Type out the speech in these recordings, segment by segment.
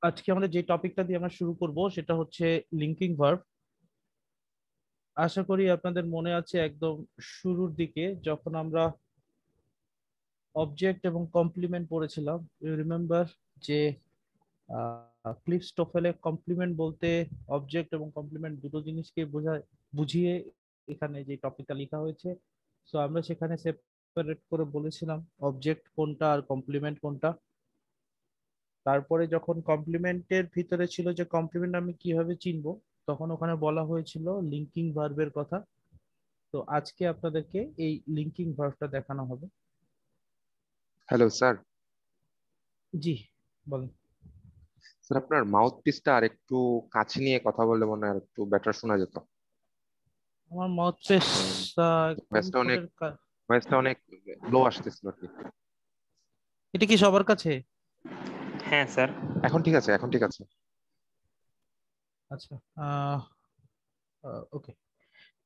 আজকে আমরা যে টপিকটা দিয়ে আমরা শুরু করব সেটা হচ্ছে লিঙ্কিং ভার্ব। আশা করি আপনাদের মনে আছে একদম শুরুর দিকে যখন আমরা অবজেক্ট এবং কমপ্লিমেন্ট পড়েছিলাম, ইউ রিমেম্বার যে ক্লিফস্টোফেলে কমপ্লিমেন্ট বলতে অবজেক্ট এবং কমপ্লিমেন্ট দুটো জিনিসকে বুঝিয়ে এখানে যে টপিকটা লেখা হয়েছে। সো আমরা সেখানে সেপারেট করে বলেছিলাম অবজেক্ট কোনটা আর কমপ্লিমেন্ট কোনটা। তারপরে যখন কমপ্লিমেন্টের ভিতরে ছিল যে কমপ্লিমেন্ট আমি কিভাবে চিনবো, তখন ওখানে বলা হয়েছিল লিঙ্কিং ভার্বের কথা। তো আজকে আপনাদেরকে এই লিঙ্কিং ভার্বটা দেখানো হবে। Hello sir. জি, বলেন। স্যার আপনার মাউথ পিসটা আর একটু কাছে নিয়ে কথা বললে মনে হয় আর একটু বেটার শোনা যেত। আমার মাউথ পেসটা একদম ভয়েসটা অনেক ঠোঁটের ভয়েসটা অনেক লো আসতেছিল আর কি। এটা কি সবার কাছে? হ্যাঁ স্যার। এখন ঠিক আছে, এখন ঠিক আছে। আচ্ছা, ওকে।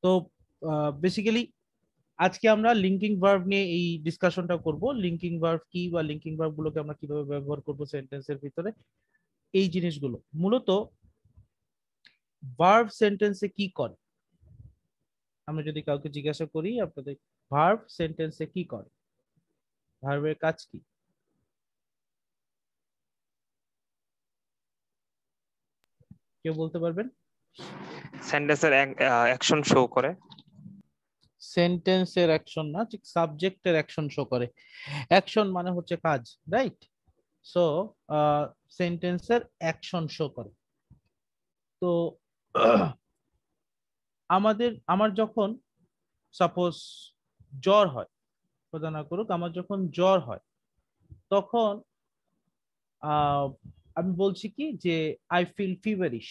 তো বেসিক্যালি আজকে আমরা লিঙ্কিং ভার্ব নিয়ে এই ডিসকাশনটা করব। লিঙ্কিং ভার্ব কি বা লিঙ্কিং ভার্ব গুলোকে আমরা কিভাবে ব্যবহার করব সেন্টেন্সের ভিতরে, এই জিনিসগুলো মূলত ভার্ব সেন্টেন্সে কি করে। আমরা যদি কাউকে জিজ্ঞাসা করি আপনাদের ভার্ব সেন্টেন্সে কি করে, ভার্বের কাজ কি, কেউ বলতে পারবেন? সেন্টেন্সের অ্যাকশন শো করে। সেন্টেন্সের অ্যাকশন না, ঠিক সাবজেক্টের অ্যাকশন শো করে। অ্যাকশন মানে হচ্ছে কাজ, রাইট? সো সেন্টেন্সের অ্যাকশন শো করে। তো আমার যখন সাপোজ জ্বর হয়, খোদা না করুক, আমার যখন জ্বর হয় তখন আহ, আমি বলছি কি যে আই ফিল ফিভারিশ।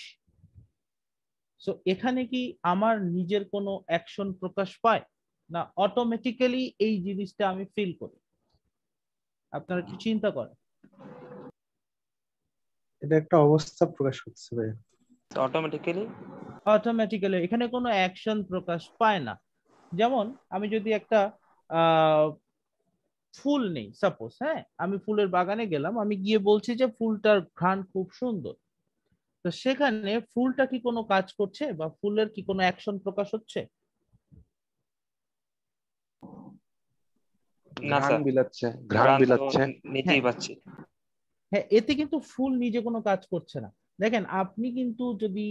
সো এখানে কি আমার নিজের কোনো অ্যাকশন প্রকাশ পায়, না অটোমেটিক্যালি এই জিনিসটা আমি ফিল করি? আপনারা একটু চিন্তা করেন। এটা একটা অবস্থা প্রকাশ করছে ভাই। অটোমেটিক্যালি অটোমেটিক্যালি এখানে কোনো অ্যাকশন প্রকাশ পায় না। যেমন আমি যদি একটা আহ ফুল নেই সাপোজ, হ্যাঁ, আমি ফুলের বাগানে গেলাম, আমি গিয়ে বলছি যে ফুলটার ঘ্রাণ খুব সুন্দর। তো সেখানে ফুলটা কি কোনো কাজ করছে বা ফুলের কি কোনো অ্যাকশন প্রকাশ হচ্ছে? না ঘ্রাণ স্যার, বিলাচ্ছে, ঘ্রাণ ঘ্রাণ তো বিলাচ্ছে। হ্যাঁ, নিজেই পাচ্ছি। হ্যাঁ, এতে কিন্তু ফুল নিজে কোনো কাজ করছে না। দেখেন, আপনি কিন্তু যদি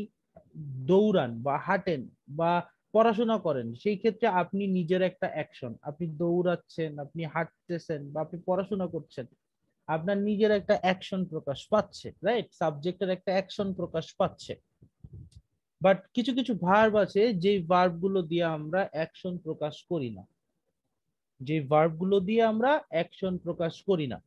দৌড়ান বা হাঁটেন বা পড়াশোনা করেন, সেই ক্ষেত্রে আপনি নিজের একটা অ্যাকশন, আপনি দৌড়াচ্ছেন, আপনি হাঁটতেছেন বা আপনি পড়াশোনা করছেন, আপনার নিজের একটা অ্যাকশন প্রকাশ পাচ্ছে, রাইট? সাবজেক্টের একটা অ্যাকশন প্রকাশ পাচ্ছে। বাট কিছু কিছু ভার্ব আছে যে ভার্ব গুলো দিয়ে আমরা অ্যাকশন প্রকাশ করি না, যে ভার্ব গুলো দিয়ে আমরা অ্যাকশন প্রকাশ করি না,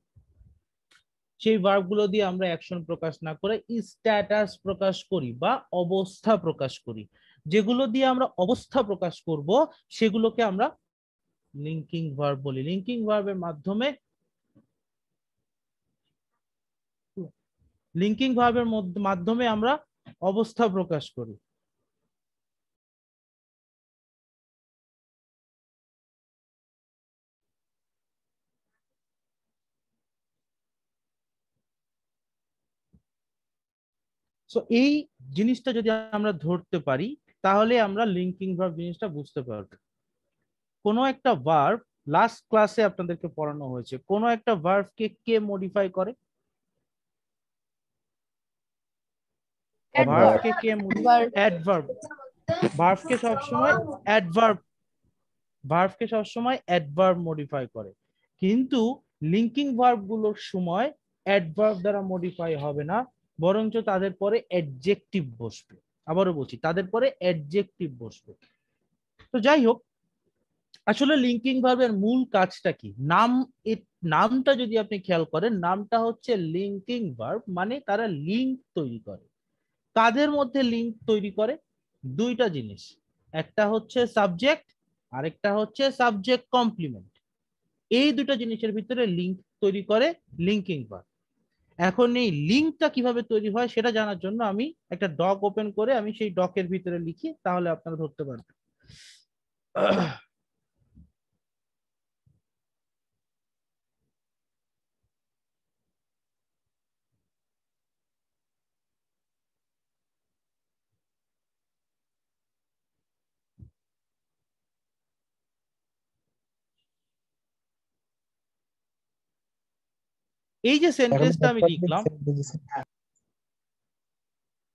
সেই ভার্ব গুলো দিয়ে আমরা অ্যাকশন প্রকাশ না করে স্ট্যাটাস প্রকাশ করি বা অবস্থা প্রকাশ করি। যেগুলো দিয়ে আমরা অবস্থা প্রকাশ করব সেগুলোকে আমরা লিঙ্কিং ভার্ব বলি। লিঙ্কিং ভার্বের মাধ্যমে মাধ্যমে আমরা অবস্থা প্রকাশ করি। সো এই জিনিসটা যদি আমরা ধরতে পারি, তাহলে আমরা লিঙ্কিং ভার্ব জিনিসটা বুঝতে পারবো। কোনো একটা ভার্ব, লাস্ট ক্লাসে আপনাদেরকে পড়ানো হয়েছে, কোনো একটা ভার্বকে কে মডিফাই করে? Adverb. ভার্বকে কে Verb. অ্যাডভার্ব। ভার্বকে সবসময় অ্যাডভার্ব, ভার্বকে সবসময় অ্যাডভার্ব মডিফাই করে। কিন্তু লিঙ্কিং ভার্ব গুলোর সময় অ্যাডভার্ব দ্বারা মডিফাই হবে না, বরঞ্চ তাদের পরে অ্যাডজেক্টিভ বসবে। আবারও বলছি, তাদের পরে অ্যাডজেক্টিভ বসবে। তো যাই হোক, আসলে লিঙ্কিং ভার্বের মূল কাজটা কি? নামটা যদি আপনি খেয়াল করেন, নামটা হচ্ছে লিঙ্কিং ভার্ব, মানে তারা লিঙ্ক তৈরি করে। কাদের মধ্যে লিঙ্ক তৈরি করে? দুইটা জিনিস, একটা হচ্ছে সাবজেক্ট, আরেকটা হচ্ছে সাবজেক্ট কমপ্লিমেন্ট। এই দুটো জিনিসের ভিতরে লিঙ্ক তৈরি করে লিঙ্কিং ভার্ব। এখন এই লিঙ্কটা কিভাবে তৈরি হয় সেটা জানার জন্য আমি একটা ডক ওপেন করে আমি সেই ডকের ভিতরে লিখি, তাহলে আপনারা ধরতে পারবেন। এই যে এখন সেন্টেন্সটা আমি একবার লিখলাম, বুঝেছেন।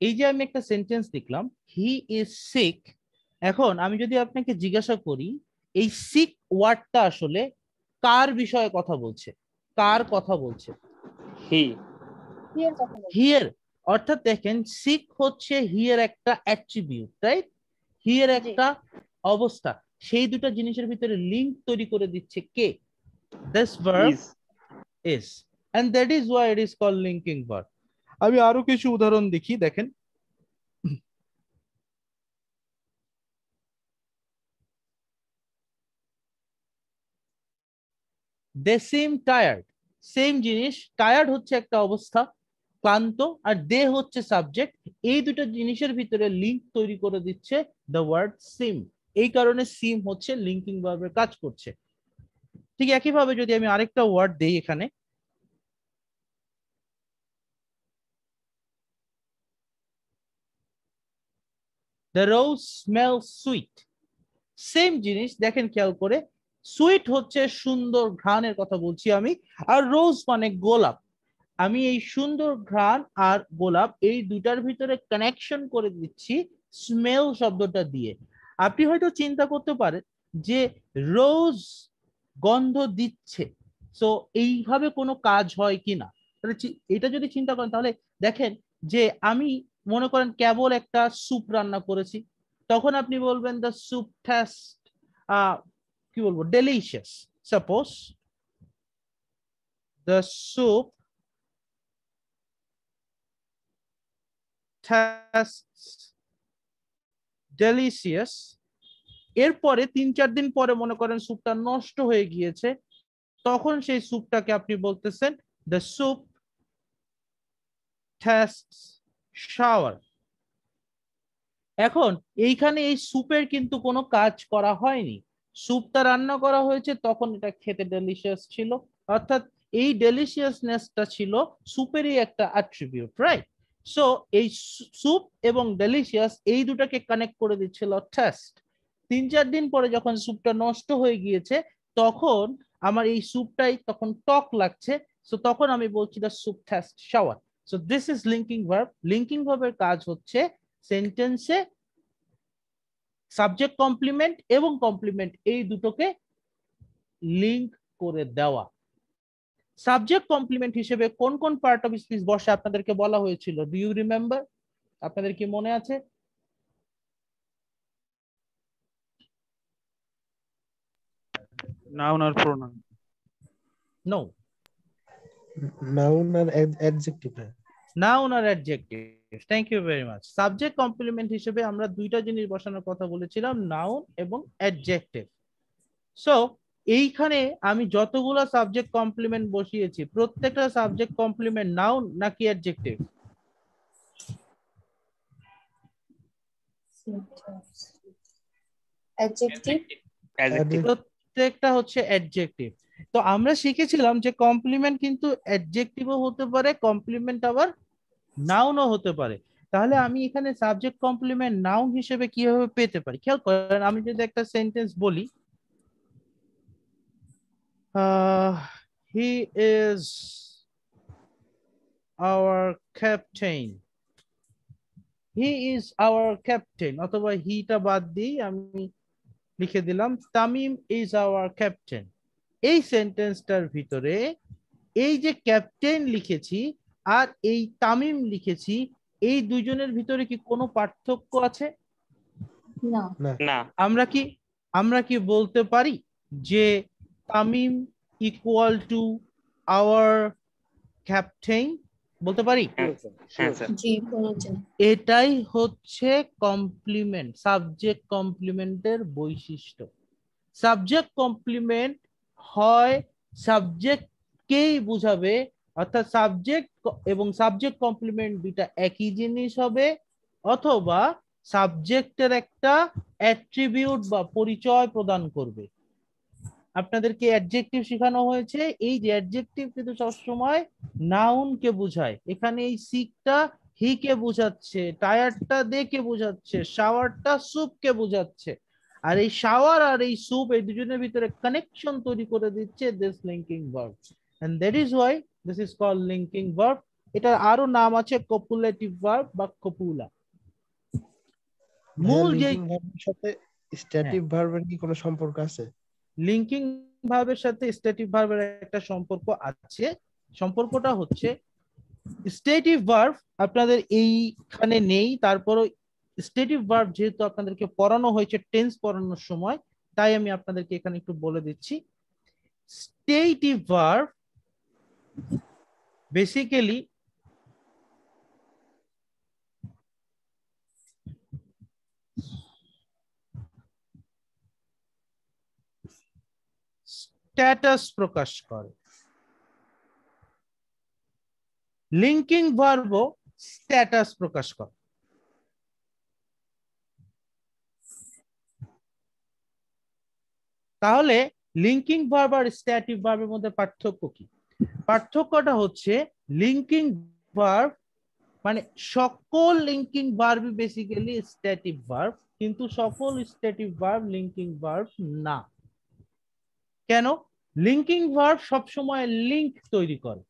এই যে আমি একটা সেন্টেন্স লিখলাম, হি ইজ সিক। এখন আমি যদি আপনাকে জিজ্ঞাসা করি এই সিক ওয়ার্ডটা আসলে কার বিষয়ে কথা বলছে, কার কথা বলছে? হি। হিয়ার, অর্থাৎ দেখেন সিক হচ্ছে হিয়ার একটা অ্যাট্রিবিউট, রাইট? হিয়ার একটা অবস্থা, সেই দুটো জিনিসের ভিতরে লিংক তৈরি করে দিচ্ছে কে? This verb is. is, and that is why it is called linking verb. আমি আরো কিছু উদাহরণ দেখি, দেখেন they seem tired, সেম জিনিস, টায়ার্ড হচ্ছে একটা অবস্থা, ক্লান্ত, আর দে হচ্ছে সাবজেক্ট, এই দুটো জিনিসের ভিতরে লিংক তৈরি করে দিচ্ছে দ্য ওয়ার্ড সিম, এই কারণে সিম হচ্ছে লিঙ্কিং ভার্বের কাজ করছে। ঠিক একইভাবে যদি আমি আরেকটা ওয়ার্ড দেই এখানে, the rose smells sweet, same জিনিস দেখেন খেয়াল করে, সুইট হচ্ছে সুন্দর ঘ্রাণের কথা বলছি আমি, আর রোজ মানে গোলাপ, আমি এই সুন্দর ঘ্রাণ আর গোলাপ এই দুটার ভিতরে কানেকশন করে দিচ্ছি স্মেল শব্দটা দিয়ে। আপনি হয়তো চিন্তা করতে পারেন যে রোজ গন্ধ দিচ্ছে, সো এইভাবে কোনো কাজ হয় কিনা, তাহলে এটা যদি চিন্তা করেন তাহলে দেখেন যে আমি মনে করেন কেবল একটা স্যুপ রান্না করেছি, তখন আপনি বলবেন দ্য স্যুপ টেস্ট কি বলবো, delicious. Suppose the soup delicious, এরপরে 3-4 দিন পরে মনে করেন স্যুপটা নষ্ট হয়ে গিয়েছে, তখন সেই স্যুপটাকে আপনি বলতেছেন দ্য স্যুপ টেস্টস শাওয়ার। এখন এইখানে এই স্যুপের কিন্তু কোনো কাজ করা হয়নি, স্যুপটা রান্না করা হয়েছে তখন এটা খেতে ডেলিশিয়াস ছিল, অর্থাৎ এই ডেলিশিয়াসনেসটা ছিল স্যুপেরই একটা অ্যাট্রিবিউট, রাইট? সো এই স্যুপ এবং ডেলিশিয়াস এই দুটাকে কানেক্ট করে দিচ্ছিল টেস্ট। 3-4 দিন পরে যখন স্যুপটা নষ্ট হয়ে গিয়েছে, তখন আমার এই স্যুপটাই তখন টক লাগছে, সো তখন আমি বলছি the soup test shower. So this is linking verb. Linking ভার্বের কাজ হচ্ছে সেন্টেন্সে সাবজেক্ট কমপ্লিমেন্ট এবং কমপ্লিমেন্ট এই দুটোকে লিংক করে দেওয়া। সাবজেক্ট কমপ্লিমেন্ট হিসেবে কোন কোন পার্ট অফ স্পিচ বসে আপনাদেরকে বলা হয়েছিল, ডু ইউ রিমেম্বার? আপনাদের কি মনে আছে? নাউন আর প্রোনাউন। নো, নাউন আর অ্যাডজেক্টিভ। নাউন আর adjective. Thank you very much. Subject complement হিসেবে আমরা দুইটা জিনিস বসানোর কথা বলেছিলাম, নাউন এবং অ্যাডজেক্টিভ। সো এইখানে আমি যতগুলো সাবজেক্ট কমপ্লিমেন্ট বসিয়েছি, প্রত্যেকটা সাবজেক্ট কমপ্লিমেন্ট নাউন নাকি অ্যাডজেক্টিভ? অ্যাডজেক্টিভ। অ্যাডজেক্টিভ। প্রত্যেকটা হচ্ছে অ্যাডজেক্টিভ। তো আমরা শিখেছিলাম যে কমপ্লিমেন্ট কিন্তু অ্যাডজেক্টিভও হতে পারে, কমপ্লিমেন্ট আবার নাউনও হতে পারে। তাহলে আমি এখানে সাবজেক্ট কমপ্লিমেন্ট নাউন হিসেবে কিভাবে পেতে পারি? খেয়াল করেন, আমি যদি একটা সেন্টেন্স বলি, he is our captain, he is our captain, অথবা হিটা বাদ দিই আমি লিখে দিলাম তামিম ইজ আওয়ার ক্যাপ্টেন। এই সেন্টেন্সটার ভিতরে এই যে ক্যাপ্টেন লিখেছি আর এই তামিম লিখেছি, এই দুইজনের ভিতরে কি কোনো পার্থক্য আছে? না। না। আমরা কি বলতে পারি যে Tamim equal to our captain? বলতে পারি? হ্যাঁ স্যার। জি, বলা যায়। এটাই হচ্ছে কমপ্লিমেন্ট, সাবজেক্ট কমপ্লিমেন্টের বৈশিষ্ট্য। সাবজেক্ট কমপ্লিমেন্ট হয় সাবজেক্টকেই বুঝাবে, অর্থাৎ সাবজেক্ট এবং সাবজেক্ট কমপ্লিমেন্ট দুইটা একই জিনিস হবে, অথবা সাবজেক্টের একটা অ্যাট্রিবিউট বা পরিচয় প্রদান করবে। আপনাদেরকে অ্যাডজেক্টিভ শেখানো হয়েছে, এই যে অ্যাডজেক্টিভ কিন্তু সবসময় নাউন কে বোঝায়। এখানে এই সিকটা হি কে বোঝাচ্ছে, টায়ারটা দে কে বোঝাচ্ছে, শাওয়ারটা স্যুপ কে বোঝাচ্ছে, আর এই শাওয়ার আর এই স্যুপ এই দুজনের ভিতরে কানেকশন তৈরি করে দিচ্ছে this linking verb, and that is why this is called linking verb. এটার আরো নাম আছে কপুলেটিভ ভার্ব বা কপুলা। মূল যে লিঙ্কিং ভার্বের সাথে স্ট্যাটিক ভার্বের কি কোনো সম্পর্ক আছে? লিঙ্কিং ভার্বের সাথে স্ট্যাটিক ভার্বের একটা সম্পর্ক আছে। সম্পর্কটা হচ্ছে স্ট্যাটিক ভার্ব আপনাদের এইখানে নেই, তারপরও স্ট্যাটিক ভার্ব যেহেতু আপনাদেরকে পড়ানো হয়েছে টেন্স পড়ানোর সময়, তাই আমি আপনাদেরকে এখানে একটু বলে দিচ্ছি। স্ট্যাটিক ভার্ব বেসিক্যালি স্ট্যাটাস প্রকাশ করে। লিঙ্কিং ভার্বও স্ট্যাটাস প্রকাশ করে। তাহলে লিঙ্কিং ভার্ব আর স্ট্যাটিক ভার্বের মধ্যে পার্থক্য কি? পার্থক্যটা হচ্ছে লিঙ্কিং ভার্ব মানে সকল লিঙ্কিং ভার্বই বেসিক্যালি স্ট্যাটিক ভার্ব, কিন্তু সকল স্ট্যাটিক ভার্ব লিঙ্কিং ভার্ব না। কেন? লিঙ্কিং ভার্ব সবসময় লিঙ্ক তৈরি করে।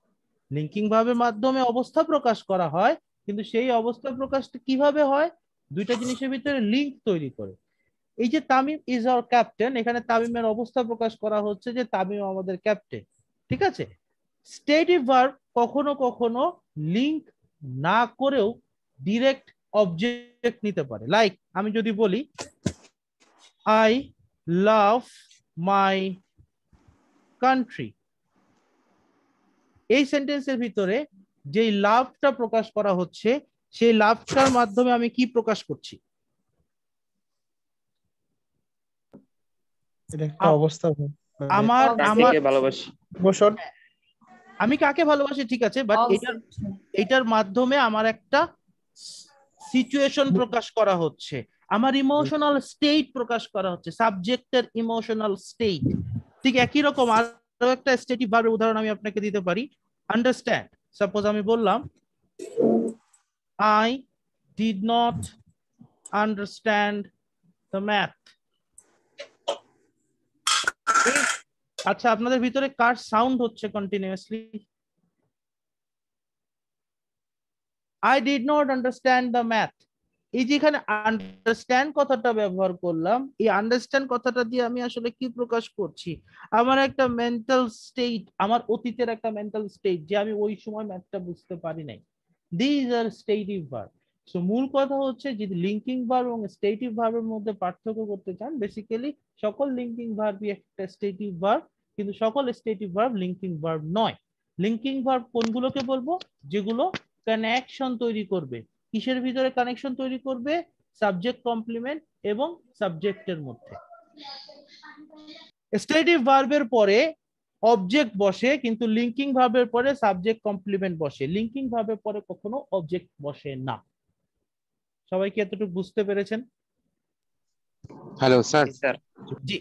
লিঙ্কিং ভার্বের মাধ্যমে অবস্থা প্রকাশ করা হয়, কিন্তু সেই অবস্থা প্রকাশটা কিভাবে হয়? দুইটা জিনিসের ভিতরে লিঙ্ক তৈরি করে। এই যে তামিম ইজ আওয়ার ক্যাপ্টেন, এখানে তামিমের অবস্থা প্রকাশ করা হচ্ছে যে তামিম আমাদের ক্যাপ্টেন, ঠিক আছে? স্ট্যাটিক ভার্ব কখনো কখনো লিঙ্ক না করেও ডিরেক্ট অবজেক্ট নিতে পারে। লাইক আমি যদি বলি আই লাভ মাই কান্ট্রি, এই সেন্টেন্সের ভিতরে যে লাভটা প্রকাশ করা হচ্ছে, সেই লাভটার মাধ্যমে আমি কি প্রকাশ করছি? এটা একটা অবস্থা আমার আমার কাকে ভালোবাসি। ইমোশন। আমি কাকে ভালোবাসি, ঠিক আছে, বাট এটার মাধ্যমে আমার একটা সিচুয়েশন প্রকাশ করা হচ্ছে, আমার ইমোশনাল স্টেট প্রকাশ করা হচ্ছে, সাবজেক্টের ইমোশনাল স্টেট। ঠিক একই রকম আরো একটা স্টেটিভ ভার্বের উদাহরণ আমি আপনাকে দিতে পারি। আন্ডারস্ট্যান্ড, সাপোজ আমি বললাম I did not understand the math. আচ্ছা, আপনাদের ভিতরে কার সাউন্ড হচ্ছে continuously? I did not understand the math. এই যেখানে আন্ডারস্ট্যান্ড কথাটা ব্যবহার করলাম, এই আন্ডারস্ট্যান্ড কথাটা দিয়ে আমি আসলে কি প্রকাশ করছি? আমার একটা মেন্টাল স্টেট, আমার অতীতের একটা মেন্টাল স্টেট যে আমি ওই সময় ম্যাথটা বুঝতে পারি নাই। This are stative verb. So মূল কথা হচ্ছে যদি লিঙ্কিং ভার্ব এবং স্টেটিভ ভার্বের মধ্যে পার্থক্য করতে চান, বেসিক্যালি সকল লিঙ্কিং ভার্বই একটা স্টেটিভ ভার্ব, কিন্তু সকল স্টেটিভ ভার্ব লিঙ্কিং ভার্ব নয়। লিঙ্কিং ভার্ব কোনগুলোকে বলবো? যেগুলো কানেকশন তৈরি করবে। কিসের ভিতরে কানেকশন তৈরি করবে? সাবজেক্ট কমপ্লিমেন্ট এবং সাবজেক্টের মধ্যে। স্টেটিভ ভার্বের পরে অবজেক্ট বসে, কিন্তু লিঙ্কিং ভার্বের পরে সাবজেক্ট কমপ্লিমেন্ট বসে। লিঙ্কিং ভার্বের পরে কখনো অবজেক্ট বসে না। সবাই কি এতটুকু বুঝতে পেরেছেন? Hello sir. স্যার জি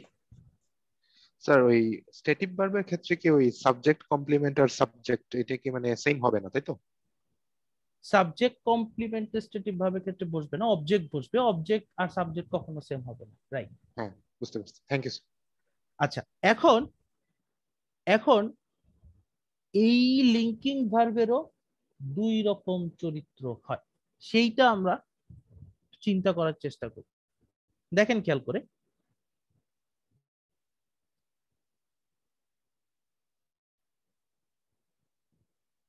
স্যার, ওই স্ট্যাটিক ভার্বের ক্ষেত্রে কি ওই সাবজেক্ট কমপ্লিমেন্ট আর সাবজেক্ট এটা কি মানে সেম হবে না, তাই তো? সাবজেক্ট কমপ্লিমেন্ট স্টেটিভ ভার্বের ক্ষেত্রে বসবে না, অবজেক্ট বসবে। অবজেক্ট আর সাবজেক্ট কখনো সেম হবে না, রাইট? হ্যাঁ, বুঝতে পারছি, থ্যাংক ইউ। আচ্ছা, এখন এখন এই লিঙ্কিং ভার্বেরও দুই রকম চরিত্র হয়, সেইটা আমরা চিন্তা করার চেষ্টা করি। দেখেন খেয়াল করে,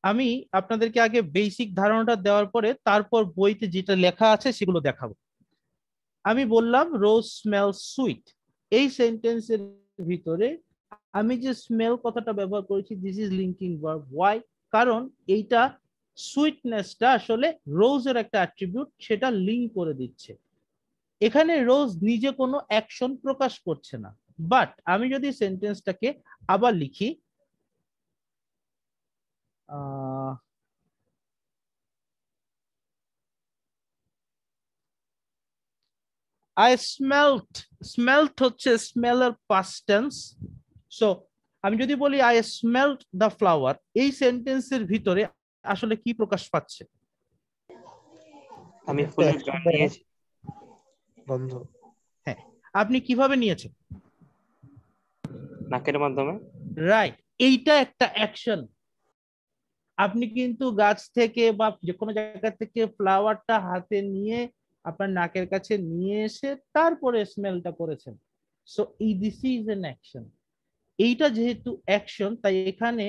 আমি আপনাদেরকে আগে বেসিক ধারণাটা দেওয়ার পরে তারপর বইতে যেটা লেখা আছে সেগুলো দেখাবো। আমি বললাম রোজ স্মেল সুইট, এই সেন্টেন্সের ভিতরে আমি যে স্মেল কথাটা ব্যবহার করেছি, this is linking verb. Why? কারণ এইটা সুইটনেসটা আসলে রোজের একটা অ্যাট্রিবিউট, সেটা লিঙ্ক করে দিচ্ছে। এখানে রোজ নিজে কোনো অ্যাকশন প্রকাশ করছে না, বাট আমি যদি সেন্টেন্সটাকে আবার লিখি, I smelt, smelt হচ্ছে স্মেলের past tense। সো আমি যদি বলি I smelt the flower, এই সেন্টেন্সের ভিতরে আসলে কি প্রকাশ পাচ্ছে? আমি ফুলের ঘ্রাণ নিয়েছি। গন্ধ। হ্যাঁ, আপনি কিভাবে নিয়েছেন? নাকের মাধ্যমে। রাইট, এইটা একটা অ্যাকশন। আপনি কিন্তু গাছ থেকে বা যে কোনো জায়গা থেকে ফ্লাওয়ারটা হাতে নিয়ে আপনার নাকের কাছে নিয়ে এসে তারপরে স্মেলটা করেছেন। সো এই দিস ইজ এন অ্যাকশন। এইটা যেহেতু অ্যাকশন, তাই এখানে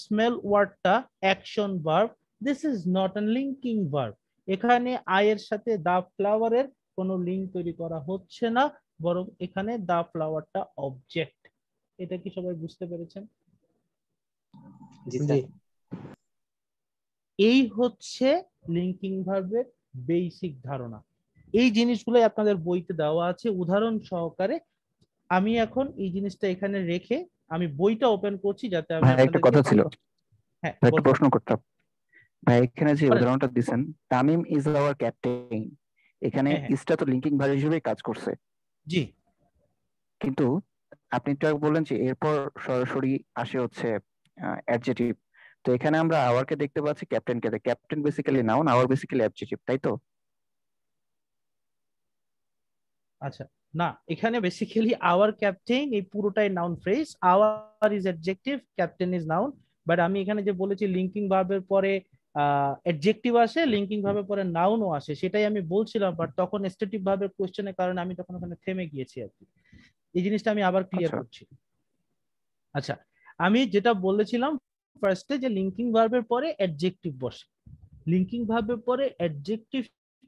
স্মেল ওয়ার্ডটা action verb, this is not a linking verb. এখানে আই এর সাথে দা ফ্লাওয়ারের কোনো লিঙ্ক তৈরি করা হচ্ছে না, বরং এখানে দা ফ্লাওয়ারটা অবজেক্ট। এটা কি সবাই বুঝতে পেরেছেন? জি জি। স্যার। এই হচ্ছে লিঙ্কিং ভার্বের বেসিক ধারণা। এই জিনিসগুলো আপনাদের বইতে দেওয়া আছে উদাহরণ সহকারে। আমি এখন এই জিনিসটা এখানে রেখে আমি বইটা ওপেন করছি যাতে আমি ভাই একটা কথা ছিল, হ্যাঁ ভাই একটা বলুন। প্রশ্ন করতাম। ভাই এখানে যে বলেন। উদাহরণটা দিছেন, তামিম ইজ আওয়ার ক্যাপ্টেন, এখানে হ্যাঁ, হ্যাঁ। ইজটা তো লিঙ্কিং ভার্ব হিসেবে কাজ করছে, জি, কিন্তু আপনি তো বললেন যে এরপর সরাসরি আসে হচ্ছে অ্যাডজেটিভ। তো এখানে আমরা আওয়ারকে দেখতে পাচ্ছি, ক্যাপ্টেনকে। Captain basically noun, our basically adjective, তাই তো? আচ্ছা। না, এখানে বেসিক্যালি আওয়ার ক্যাপ্টেন এই পুরোটাই noun phrase, our is adjective, captain is noun. But আমি এখানে যে বলেছি লিঙ্কিং ভার্বের পরে অ্যাডজেক্টিভ আসে, লিঙ্কিং ভার্বের পরে নাউনও আসে, সেটাই আমি বলছিলাম। বাট তখন স্ট্যাটিক ভার্বের কোশ্চেনের কারণে আমি তখন ওখানে থেমে গিয়েছি আর কি। এই জিনিসটা আমি আবার ক্লিয়ার আচ্ছা। করছি। আচ্ছা, আমি যেটা বলেছিলাম ফার্স্টে যে লিঙ্কিং ভার্বের পরে অ্যাডজেক্টিভ বসে, লিঙ্কিং ভার্বের পরে অ্যাডজেক্টিভ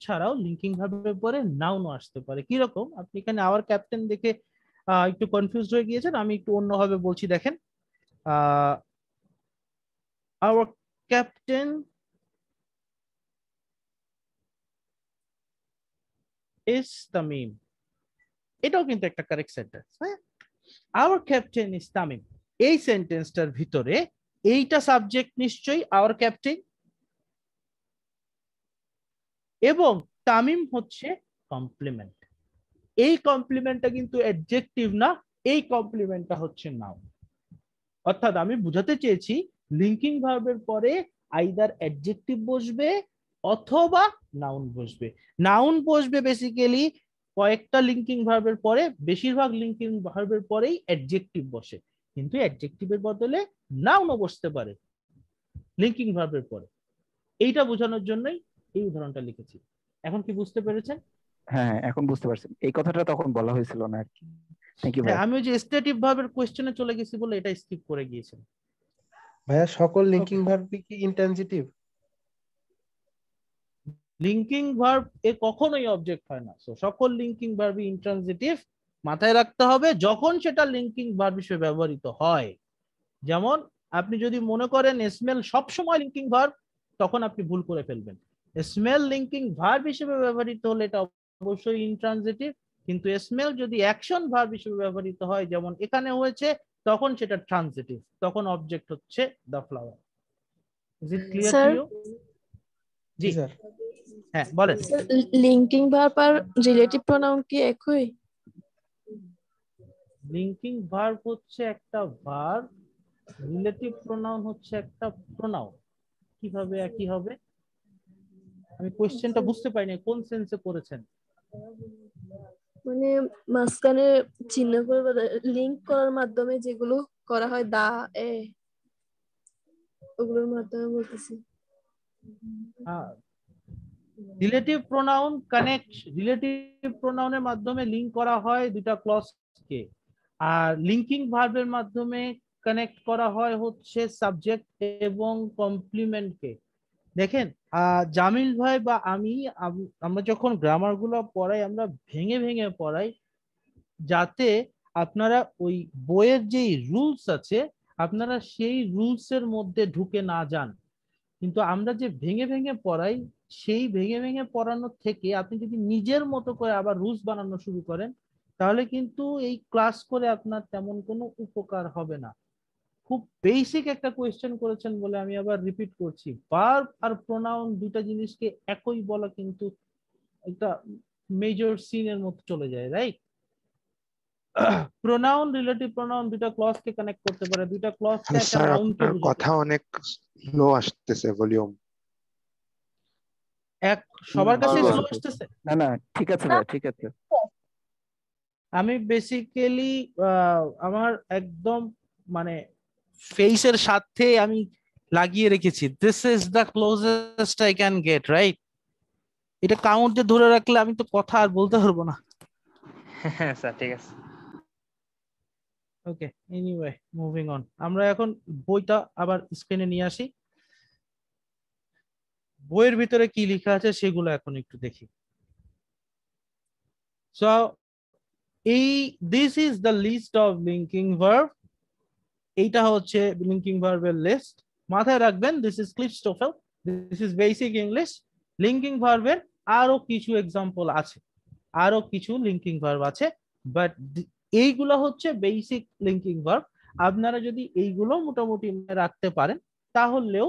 ছাড়াও লিঙ্কিং ভার্বের পরে নাউনও আসতে পারে। কি রকম? আপনি এখানে আওয়ার ক্যাপ্টেন দেখে একটু কনফিউজড হয়ে গিয়েছেন, আমি একটু অন্যভাবে বলছি দেখেন। আওয়ার ক্যাপ্টেন ইজ তামিম, এটাও কিন্তু একটা কারেক্ট সেন্টেন্স। হ্যাঁ, আওয়ার ক্যাপ্টেন ইজ তামিম, এই সেন্টেন্সটার ভিতরে এইটা সাবজেক্ট নিশ্চয়ই আওয়ার ক্যাপ্টেন, এবং তামিম হচ্ছে কমপ্লিমেন্ট। এই কমপ্লিমেন্টটা কিন্তু অ্যাডজেক্টিভ না, এই কমপ্লিমেন্টটা হচ্ছে নাউন। অর্থাৎ আমি বুঝাতে চেয়েছি লিঙ্কিং ভার্বের পরে আইদার অ্যাডজেক্টিভ বসবে অথবা নাউন বসবে। নাউন বসবে বেসিক্যালি কয়েকটা লিঙ্কিং ভার্বের পরে, বেশিরভাগ লিঙ্কিং ভার্বের পরেই অ্যাডজেক্টিভ বসে, কিন্তু অ্যাডজেক্টিভের বদলে নাউনও বসতে পারে লিঙ্কিং ভার্বের পরে। এইটা বোঝানোর জন্যই এই উদাহরণটা লিখেছি। এখন কি বুঝতে পেরেছেন? হ্যাঁ, এখন বুঝতে পারছেন। এই কথাটা তখন বলা হয়েছিল না আর কি। থ্যাংক ইউ ভাই। হ্যাঁ, আমি ওই যে স্ট্যাটিক ভার্বের কোশ্চেনে চলে গেছি বলে এটা স্কিপ করে গিয়েছি। ভাইয়া সকল লিঙ্কিং ভার্ব কি ইন্ট্রানজিটিভ? লিঙ্কিং ভার্ব এ কখনোই অবজেক্ট হয় না। সো সকল লিঙ্কিং ভার্বই ইন্ট্রানজিটিভ। মাথায় রাখতে হবে যখন সেটা লিঙ্কিং ভার্ব হিসেবে ব্যবহৃত হয়। যেমন আপনি যদি মনে করেন স্মেল সবসময় লিঙ্কিং ভার্ব, তখন আপনি ভুল করে ফেলবেন। স্মেল লিঙ্কিং ভার্ব হিসেবে ব্যবহৃত হলে এটা অবশ্যই ইন্ট্রানজিটিভ, কিন্তু স্মেল যদি অ্যাকশন ভার্ব হিসেবে ব্যবহৃত হয় যেমন এখানে হয়েছে, তখন সেটা ট্রানজিটিভ, তখন অবজেক্ট হচ্ছে the flower. Is it clear to sir, you? জি জি, স্যার। হ্যাঁ বলেন। লিঙ্কিং ভার্ব আর রিলেটিভ প্রোনাউন কি একই? লিঙ্কিং ভার্ব হচ্ছে একটা ভার্ব, রিলেটিভ প্রোনাউন হচ্ছে একটা প্রোনাউন। কিভাবে একই হবে? আমি কোশ্চেনটা বুঝতে পারিনি, কোন সেন্সে করেছেন? মানে মাঝখানে চিহ্ন করে লিংক করার মাধ্যমে যেগুলো করা হয় দা এ, ওগুলোর মাধ্যমে বলতেছি। রিলেটিভ প্রোনাউন কানেক্ট, রিলেটিভ প্রোনাউনের মাধ্যমে লিংক করা হয় দুটা ক্লজকে, আর লিঙ্কিং ভার্বের মাধ্যমে কানেক্ট করা হয় হচ্ছে সাবজেক্ট এবং কমপ্লিমেন্টকে। দেখেন জামিল ভাই বা আমরা যখন গ্রামার গুলো পড়াই আমরা ভেঙে ভেঙে পড়াই, যাতে আপনারা ওই বইয়ের যেই রুলস আছে আপনারা সেই রুলস এর মধ্যে ঢুকে না যান। কিন্তু আমরা যে ভেঙে ভেঙে পড়াই, সেই ভেঙে ভেঙে পড়ানোর থেকে আপনি যদি নিজের মতো করে আবার রুলস বানানো শুরু করেন, তাহলে কিন্তু এই ক্লাস করে আপনার তেমন কোনো উপকার হবে না। খুব বেসিক একটা কোয়েশ্চেন করেছেন বলে আমি আবার রিপিট করছি, ভার্ব আর প্রোনাউন দুটা জিনিসকে একই বলা কিন্তু একটা মেজর সিনের মতো চলে যায়, রাইট? প্রোনাউন রিলেটিভ প্রোনাউন দুটা ক্লজকে কানেক্ট করতে পারে, দুটা ক্লজকে একটা স্যার নাউনকে আপনার বোঝাতে কথা অনেক স্লো আসতেছে, ভলিউম। এক সবার কাছে হুম, স্লো আসতেছে। না না, ঠিক আছে ভাই, ঠিক আছে। আমি বেসিক্যালি আমার একদম মানে ফেসের সাথে আমি লাগিয়ে রেখেছি, this is the closest I can get, right? এটা কাউন্টে ধরে রাখলে আমি তো কথা আর বলতে পারবো না। হ্যাঁ স্যার ঠিক আছে। ওকে, এনিওয়ে মুভিং অন। আমরা এখন বইটা আবার স্ক্রিনে নিয়ে আসি। বইয়ের ভিতরে কি লেখা আছে সেগুলো এখন একটু দেখি। So this is the list of linking verb. এইটা হচ্ছে লিঙ্কিং ভার্বের লিস্ট। মাথায় রাখবেন, দিস ইজ ক্লিপস্টোফেল, this is basic English. Linking ভার্বের আরো কিছু এক্সাম্পল আছে, আরো কিছু লিঙ্কিং ভার্ব আছে, বাট এইগুলো হচ্ছে বেসিক লিঙ্কিং ভার্ব। আপনারা যদি এইগুলো মোটামুটি রাখতে পারেন তাহলেও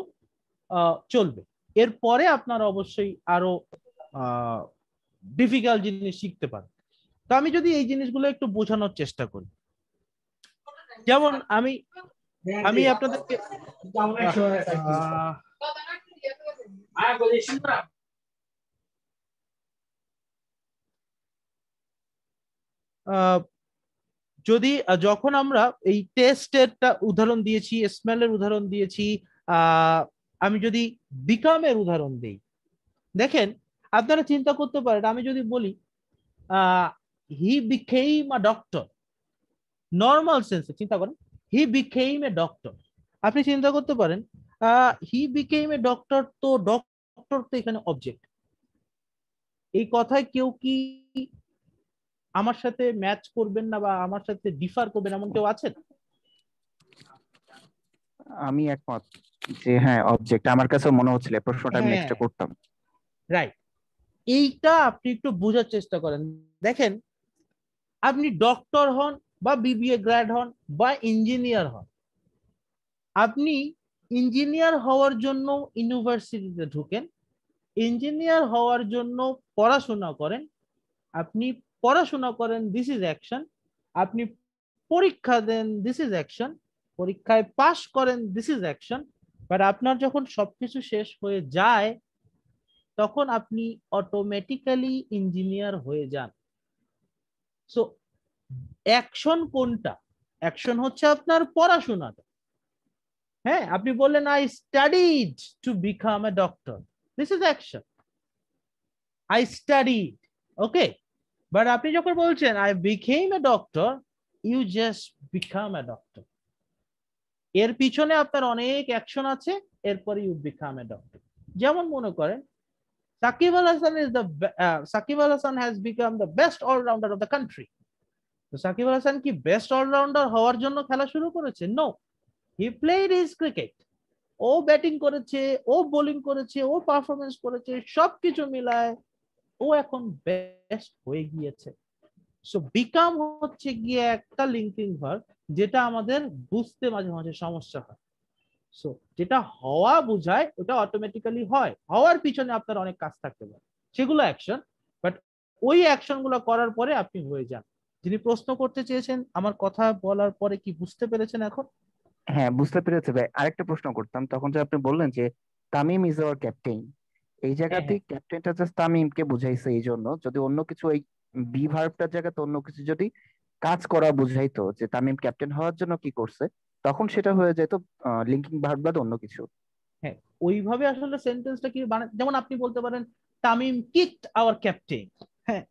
চলবে। এরপরে আপনারা অবশ্যই আরো ডিফিকাল্ট জিনিস শিখতে পারেন। তো আমি যদি এই জিনিসগুলো একটু বোঝানোর চেষ্টা করি, যেমন আমি আপনাদেরকে যদি যখন আমরা এই টেস্টেরটা উদাহরণ দিয়েছি, স্মেলের উদাহরণ দিয়েছি, আমি যদি বিকামের উদাহরণ দিই, দেখেন আপনারা চিন্তা করতে পারেন, আমি যদি বলি he became a doctor, normal সেন্সে চিন্তা করেন, হি বিকেম এ ডক্টর। আপনি চিন্তা করতে পারেন হি বিকেম এ ডক্টর, তো ডক্টর তো এখানে অবজেক্ট। এই কথায় কেউ কি আমার সাথে ম্যাচ করবেন না বা আমার সাথে ডিফার করবেন এমন কেউ আছেন? আমি একমত যে হ্যাঁ অবজেক্ট, আমার কাছে মনে হচ্ছিল প্রশ্নটা আমি নেক্সট করতাম। রাইট, এইটা আপনি একটু বোঝার চেষ্টা করেন। দেখেন আপনি ডক্টর হন বা বিবিএ গ্র্যাড হন বা ইঞ্জিনিয়ার হন, আপনি ইঞ্জিনিয়ার হওয়ার জন্য ইউনিভার্সিটিতে ঢুকেন, ইঞ্জিনিয়ার হওয়ার জন্য পড়াশোনা করেন, আপনি পড়াশোনা করেন, দিস ইজ অ্যাকশন। আপনি পরীক্ষা দেন, দিস ইজ অ্যাকশন। পরীক্ষায় পাশ করেন, দিস ইজ অ্যাকশন। বাট আপনার যখন সবকিছু শেষ হয়ে যায় তখন আপনি অটোমেটিক্যালি ইঞ্জিনিয়ার হয়ে যান। সো অ্যাকশন কোনটা? অ্যাকশন হচ্ছে আপনার পড়াশোনাটা। হ্যাঁ, আপনি বললেন I studied to become a doctor, this is action, I studied, okay. But আপনি যখন বলছেন I became a doctor, you just become a doctor. এর পিছনে আপনার অনেক অ্যাকশন আছে, এরপরে ইউ বিকাম এ ডক্টর। যেমন মনে করেন Sakib Al Hasan Sakib Al Hasan has become the best allrounder of the country. তো সাকিব আল হাসান কি বেস্ট অলরাউন্ডার হওয়ার জন্য খেলা শুরু করেছে? No, he played his cricket. ও ব্যাটিং করেছে, ও বোলিং করেছে, ও পারফরমেন্স করেছে, সবকিছু মিলায় ও এখন বেস্ট হয়ে গিয়েছে। সো বিকাম হচ্ছে গিয়ে একটা লিঙ্কিং ভার্ব যেটা আমাদের বুঝতে মাঝে মাঝে সমস্যা হয়। সো যেটা হওয়া বোঝায় ওটা অটোমেটিক্যালি হয়, হওয়ার পিছনে আপনার অনেক কাজ থাকতে পারে, সেগুলো অ্যাকশন। বাট ওই অ্যাকশন গুলো করার পরে আপনি হয়ে যান। যিনি প্রশ্ন করতে চেয়েছেন আমার কথা বলার পরে কি বুঝতে পেরেছেন এখন? হ্যাঁ বুঝতে পেরেছি ভাই। আরেকটা প্রশ্ন করতাম, তখন যে আপনি বললেন যে তামিম ইজ আওয়ার ক্যাপ্টেন, এই জায়গাতে ক্যাপ্টেনটা জাস্ট তামিমকে বুঝাইছে, এই জন্য যদি অন্য কিছু ওই বি ভার্বটার জায়গাতে অন্য কিছু যদি কাজ করা বুঝাইতো, যে তামিম ক্যাপ্টেন হওয়ার জন্য কি করছে, তখন সেটা হয়ে যেত লিঙ্কিং ভার্ব বাদ অন্য কিছু। হ্যাঁ, ওইভাবে আসলে সেন্টেন্সটা কি যেমন আপনি বলতে পারেন তামিম কিকড আওয়ার ক্যাপ্টেন, হ্যাঁ,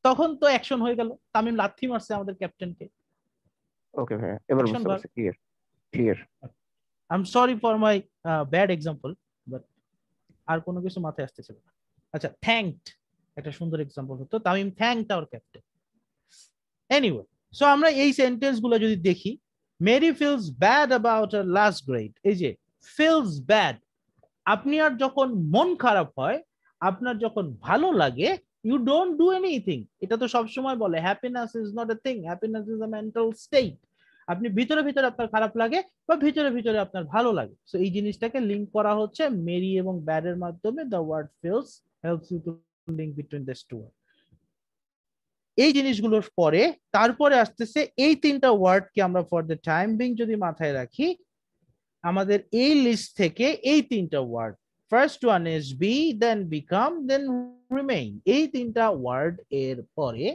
তখন তো অ্যাকশন হয়ে গেল, তামিম লাথি মারছে আমাদের ক্যাপ্টেনকে। ওকে ভাই, এবার বুঝতে পারছি, clear clear. I am sorry for my bad example, but আর কোনো কিছু মাথায় আসতেছিল না। আচ্ছা, থ্যাঙ্কড একটা সুন্দর এক্সাম্পল হতো, Tamim thanked our captain. Anyway, so আমরা এই সেন্টেন্স গুলো যদি দেখি, Mary feels bad about her last grade. এই যে ফিলস ব্যাড, আপনি আর যখন মন খারাপ হয়, আপনার যখন ভালো লাগে, ইউ ডোন্ট ডু এনিথিং। এটা তো সবসময় বলে happiness is not a thing, happiness is a mental state. আপনি ভিতরে ভিতরে আপনার খারাপ লাগে বা ভিতরে ভিতরে আপনার ভালো লাগে। সো এই জিনিসটাকে লিংক করা হচ্ছে মেরি এবং ব্যাড এর মাধ্যমে। The word feels helps you to link between this two word. এই জিনিসগুলোর পরে তারপরে আসতেছে এই তিনটা ওয়ার্ডকে আমরা ফর দ্য টাইম বিং যদি মাথায় রাখি, আমাদের এই লিস্ট থেকে এই তিনটা word, first one is be, then become, then remain. এই তিনটা ওয়ার্ড এর পরে,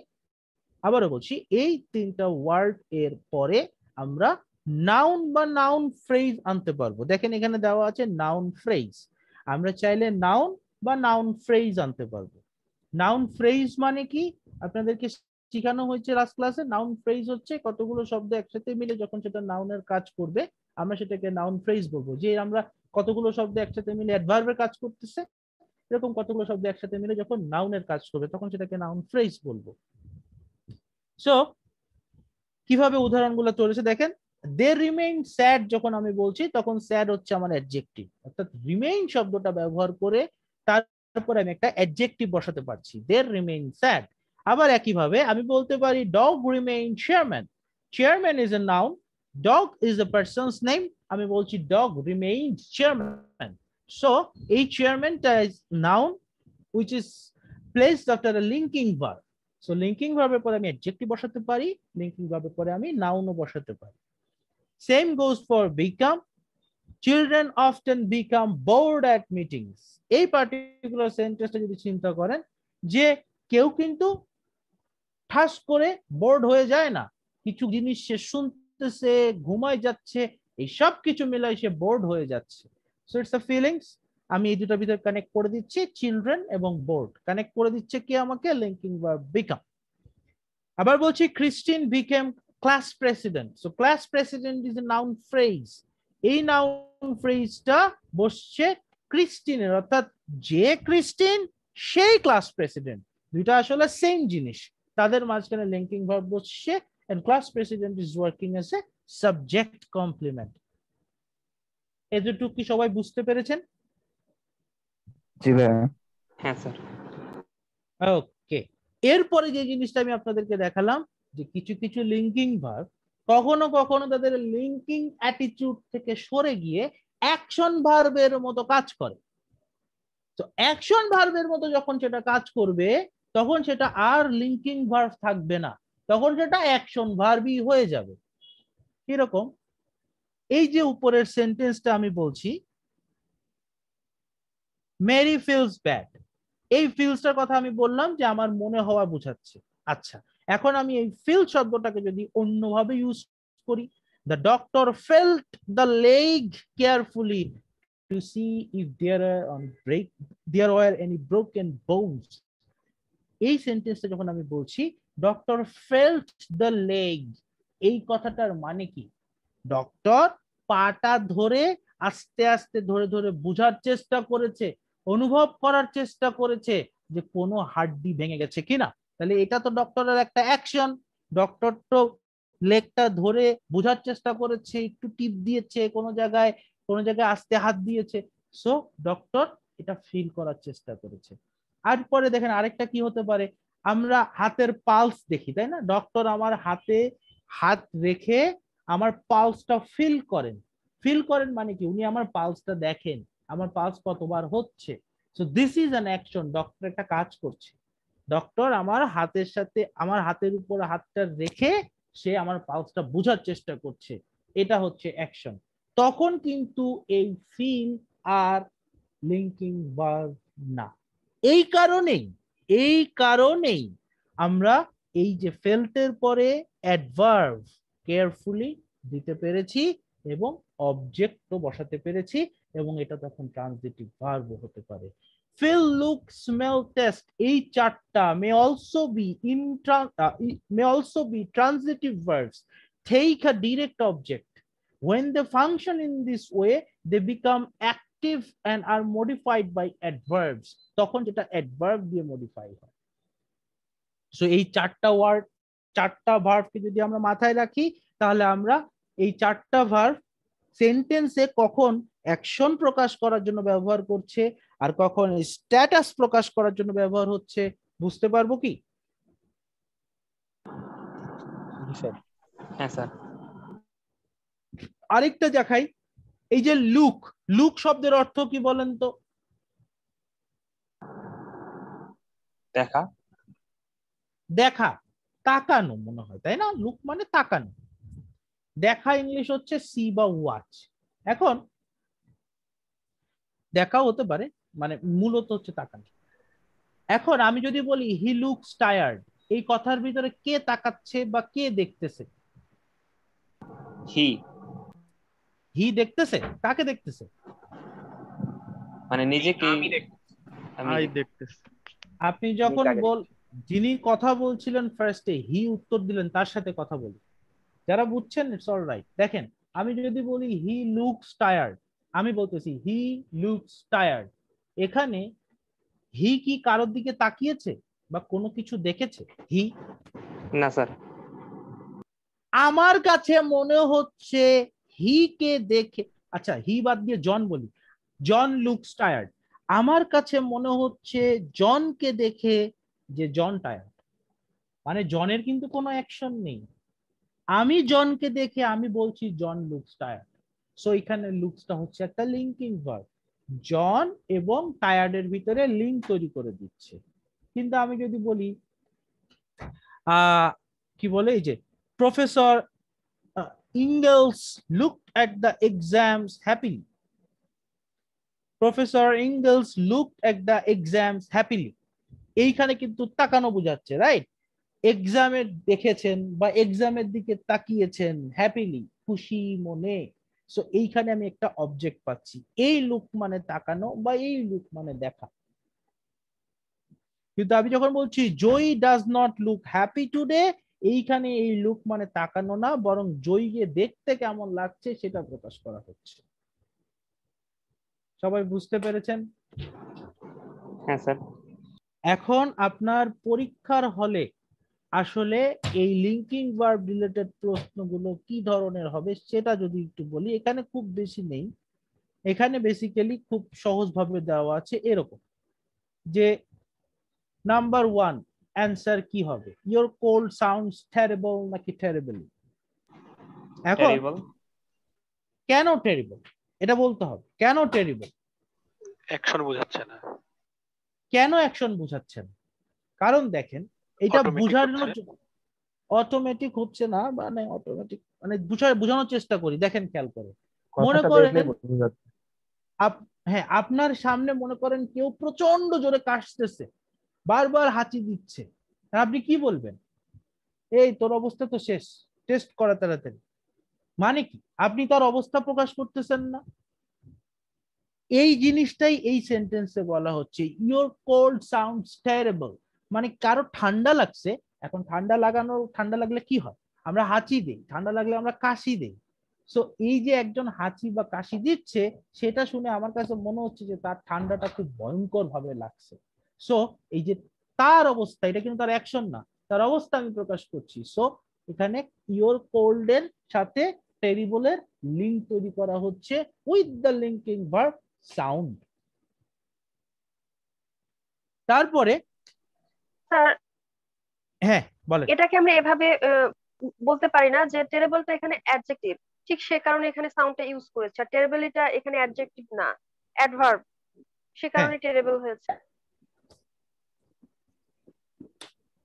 আবারও বলছি, এই তিনটা ওয়ার্ড এর পরে আমরা নাউন বা নাউন ফ্রেজ আনতে পারবো। দেখেন এখানে দেওয়া আছে নাউন ফ্রেজ, আমরা চাইলে নাউন বা নাউন ফ্রেজ আনতে পারবো। নাউন ফ্রেজ মানে কি আপনাদেরকে শেখানো হয়েছে লাস্ট ক্লাসে। নাউন ফ্রেজ হচ্ছে কতগুলো শব্দ একসাথে মিলে যখন সেটা নাউনের কাজ করবে আমরা সেটাকে নাউন ফ্রেজ বলবো। যে আমরা কতগুলো শব্দ একসাথে মিলে অ্যাডভার্বের কাজ করতেছে, এরকম কতগুলো শব্দ একসাথে মিলে যখন নাউনের কাজ করবে তখন সেটাকে নাউন ফ্রেজ বলবো। সো কিভাবে উদাহরণগুলো চলেছে দেখেন, দে রিমেইন স্যাড যখন আমি বলছি তখন স্যাড হচ্ছে আমার অ্যাডজেক্টিভ, অর্থাৎ রিমেইন শব্দটা ব্যবহার করে তারপরে আমি একটা অ্যাডজেক্টিভ বসাতে পারছি, দে রিমেইন স্যাড। আবার একইভাবে আমি বলতে পারি dog remain chairman, chairman is a noun, dog is a person's name, আমি বলছি ডগ রিমেইন চেয়ারম্যান। সো এই চেয়ারম্যানটা is noun which is placed after a linking verb. So linking verb পরে আমি adjective বসাতে পারি, linking verb পরে আমি noun ও বসাতে পারি। Same goes for become. Children often become bored at meetings. এই পার্টিকুলার সেন্টেন্সটা যদি চিন্তা করেন যে কেউ কিন্তু ঠাস করে বোর্ড হয়ে যায় না, কিছু জিনিস সে শুনতেছে, ঘুমায় যাচ্ছে, এই সব কিছু মিলাই সে বোর্ড হয়ে যাচ্ছে। So it's a feelings. আমি এই দুটোর ভিতরে কানেক্ট করে দিচ্ছি চিলড্রেন এবং বোর্ড, কানেক্ট করে দিচ্ছে কি আমাকে লিঙ্কিং ভার্ব বিকাম। আবার বলছি Christine became class president. So class president is a noun phrase, এই নাউন ফ্রেজটা বসছে ক্রিস্টিনের, অর্থাৎ যে ক্রিস্টিন সেই ক্লাস প্রেসিডেন্ট, দুইটা আসলে সেম জিনিস, তাদের মাঝখানে লিঙ্কিং ভার্ব বসছে and class president is working as a subject complement. এতটুকু কি সবাই বুঝতে পেরেছেন? জি ভাইয়া। হ্যাঁ স্যার। ওকে, এরপরে যে জিনিসটা আমি আপনাদেরকে দেখালাম যে কিছু কিছু লিঙ্কিং ভার্ব কখনো কখনো তাদের লিঙ্কিং অ্যাটিটিউড থেকে সরে গিয়ে অ্যাকশন ভার্বের মতো কাজ করে। তো অ্যাকশন ভার্বের মতো যখন সেটা কাজ করবে তখন সেটা আর লিঙ্কিং ভার্ব থাকবে না, তখন সেটা অ্যাকশন ভার্বই হয়ে যাবে। কিরকম? এই যে উপরের সেন্টেন্সটা আমি বলছি মেরি ফিলস ব্যাড, এই ফিলসটার কথা আমি বললাম যে আমার মনে হওয়া বোঝাচ্ছে। আচ্ছা, এখন আমি এই ফিল শব্দটাকে যদি অন্যভাবে ইউজ করি, the doctor felt the leg carefully to see if there were any broken bones. এই সেন্টেন্সটা যখন আমি বলছি ডক্টর ফেল্ট দ্য লেগ, এই কথাটার মানে কি? ডক্টর পাটা ধরে আস্তে আস্তে ধরে ধরে বোঝার চেষ্টা করেছে, অনুভব করার চেষ্টা করেছে যে কোনো হাড্ডি ভেঙে গেছে কিনা। তাহলে এটা তো ডক্টরের একটা অ্যাকশন, ডক্টর তো লেগটা ধরে বোঝার চেষ্টা করেছে, একটু টিপ দিয়েছে কোনো জায়গায় আস্তে হাত দিয়েছে। সো ডক্টর এটা ফিল করার চেষ্টা করেছে। আর পরে দেখেন আরেকটা কি হতে পারে, আমরা হাতের পালস দেখি তাই না, ডক্টর আমার হাতে হাত রেখে আমার পালসটা ফিল করেন। ফিল করেন মানে কি উনি আমার পালসটা দেখেন, আমার পালস কতবার হচ্ছে। So this is an action, doctor একটা কাজ করছে, ডক্টর আমার হাতের সাথে আমার হাতের উপর হাতটা রেখে সে আমার পালসটা বোঝার চেষ্টা করছে, এটা হচ্ছে অ্যাকশন। তখন কিন্তু এই ফিল আর লিঙ্কিং ভার্ব না। এই কারণেই আমরা এই যে ফেল্টের পরে অ্যাডভার্ব কেয়ারফুলি দিতে পেরেছি এবং অবজেক্টও বসাতে পেরেছি, এবং এটা তখন ট্রান্সিটিভ ভার্ব হতে পারে। ফিল, লুক, স্মেল, টেস্ট, এই চারটা may also be transitive verbs take a direct object. When they function in this way, they become active and are modified by adverbs. তখন যেটা adverb দিয়ে modify হয়। So এই চারটা ভার্বকে যদি আমরা মাথায় রাখি তাহলে আমরা এই চারটা ভার্ব সেন্টেন্সে কখন অ্যাকশন প্রকাশ করার জন্য ব্যবহার করছে আর কখন স্ট্যাটাস প্রকাশ করার জন্য ব্যবহার হচ্ছে বুঝতে পারবো কি? হ্যাঁ স্যার। আরেকটা দেখাই, এই যে লুক শব্দের অর্থ কি বলেন তো? দেখা, তাকানো মনে হয় তাই না? লুক মানে তাকানো, দেখা ইংলিশ হচ্ছে সি বা ওয়াচ। এখন দেখাও হতে পারে, মানে মূলত হচ্ছে তাকানো। এখন আমি যদি বলি হি লুকস টায়ার্ড, এই কথার ভিতরে কে তাকাচ্ছে বা কে দেখতেছে? হি। হি দেখতেছে, কাকে দেখতেছে? মানে নিজেকে আই দেখতেছি। আপনি যখন কাকে যিনি কথা বলছিলেন ফার্স্টে হি উত্তর দিলেন, তার সাথে কথা বলি। যারা বুঝছেন ইটস অল রাইট। দেখেন আমি যদি বলি হি লুকস টায়ার্ড, আমি বলতেছি হি লুকস টায়ার্ড। এখানে হি কি কারোর দিকে তাকিয়েছে বা কোনো কিছু দেখেছে? হি, না স্যার। আমার কাছে মনে হচ্ছে হি কে দেখে, আচ্ছা হি বাদ দিয়ে জন বলি, জন লুকস টায়ার্ড। আমার কাছে মনে হচ্ছে জনকে দেখে যে জন টায়ার্ড, মানে জনের কিন্তু কোনো অ্যাকশন নেই। আমি জনকে দেখে আমি বলছি জন লুকস টায়ার্ড। সো এখানে লুকসটা হচ্ছে একটা লিঙ্কিং ভার্ব, জন এবং টায়ার্ডের ভিতরে লিঙ্ক তৈরি করে দিচ্ছে। কিন্তু আমি যদি বলি কি বলে, এই যে professor Ingles looked at the exams happily, professor Ingles looked at the exams happily, এইখানে কিন্তু তাকানো বোঝাচ্ছে, রাইট? এক্সামের দেখেছেন বা এক্সামের দিকে তাকিয়েছেন হ্যাপিলি, খুশি মনে। সো এইখানে আমি একটা অবজেক্ট পাচ্ছি, এই লুক মানে তাকানো বা এই লুক মানে দেখা। কিন্তু আমি যখন বলছি Joyee does not look happy today, এইখানে এই লুক মানে তাকানো না, বরং জয়ীকে দেখতে কেমন লাগছে সেটা প্রকাশ করা হচ্ছে। সবাই বুঝতে পেরেছেন? হ্যাঁ স্যার। এখন আপনার পরীক্ষার হলে আসলে এই লিঙ্কিং ভার্ব রিলেটেড প্রশ্নগুলো কি ধরনের হবে সেটা যদি একটু বলি। এখানে খুব বেশি নেই, এখানে বেসিক্যালি খুব সহজভাবে দেওয়া আছে এরকম যে নাম্বার 1 অ্যান্সার কি হবে, ইওর কোল্ড সাউন্ডস টেরিবল নাকি টেরিবলি। এখন টেরিবল। কেন টেরিবল এটা বলতে হবে, কেন টেরিবল? অ্যাকশন বোঝাচ্ছে না। কেন অ্যাকশন বোঝাচ্ছে না? কারণ দেখেন এটা Automatic বোঝানোর হচ্ছে। অটোমেটিক হচ্ছে না, মানে অটোমেটিক মানে বোঝানোর চেষ্টা করি। দেখেন খেয়াল করে, মনে কথাটা করেন দেখলেই বোঝা যাচ্ছে। হ্যাঁ আপনার সামনে মনে করেন কেউ প্রচন্ড জোরে কাশতেছে, বারবার হাঁচি দিচ্ছে, আর আপনি কি বলবেন? এই তোর অবস্থা তো শেষ, টেস্ট করা তাড়াতাড়ি। মানে কি আপনি তার অবস্থা প্রকাশ করতেছেন না। এই জিনিসটাই এই সেন্টেন্সে বলা হচ্ছে, ইওর কোল্ড সাউন্ডস টেরিবল, মানে কারো ঠান্ডা লাগছে। এখন ঠান্ডা লাগলে কি হয়? আমরা হাঁচি দিই, ঠান্ডা লাগলে আমরা কাশি দিই। সো এই যে একজন হাঁচি বা কাশি দিচ্ছে, সেটা শুনে আমার কাছে মনে হচ্ছে যে তার ঠান্ডাটা খুব ভয়ঙ্কর ভাবে লাগছে। সো এই যে তার অবস্থা, এটা কিন্তু তার অ্যাকশন না, তার অবস্থা আমি প্রকাশ করছি। সো এখানে ইওর কোল্ড এর সাথে টেরিবলের লিঙ্ক তৈরি করা হচ্ছে with the linking verb sound. তারপরে স্যার হ্যাঁ বলেন। এটাকে আমরা এভাবে বলতে পারি না যে টেরেবলটা এখানে অ্যাডজেক্টিভ, ঠিক সে কারণে এখানে সাউন্ডটা ইউজ করেছে। আর টেরেবলিটা এখানে অ্যাডজেক্টিভ না, অ্যাডভার্ব, সে কারণে টেরেবল হয়েছে।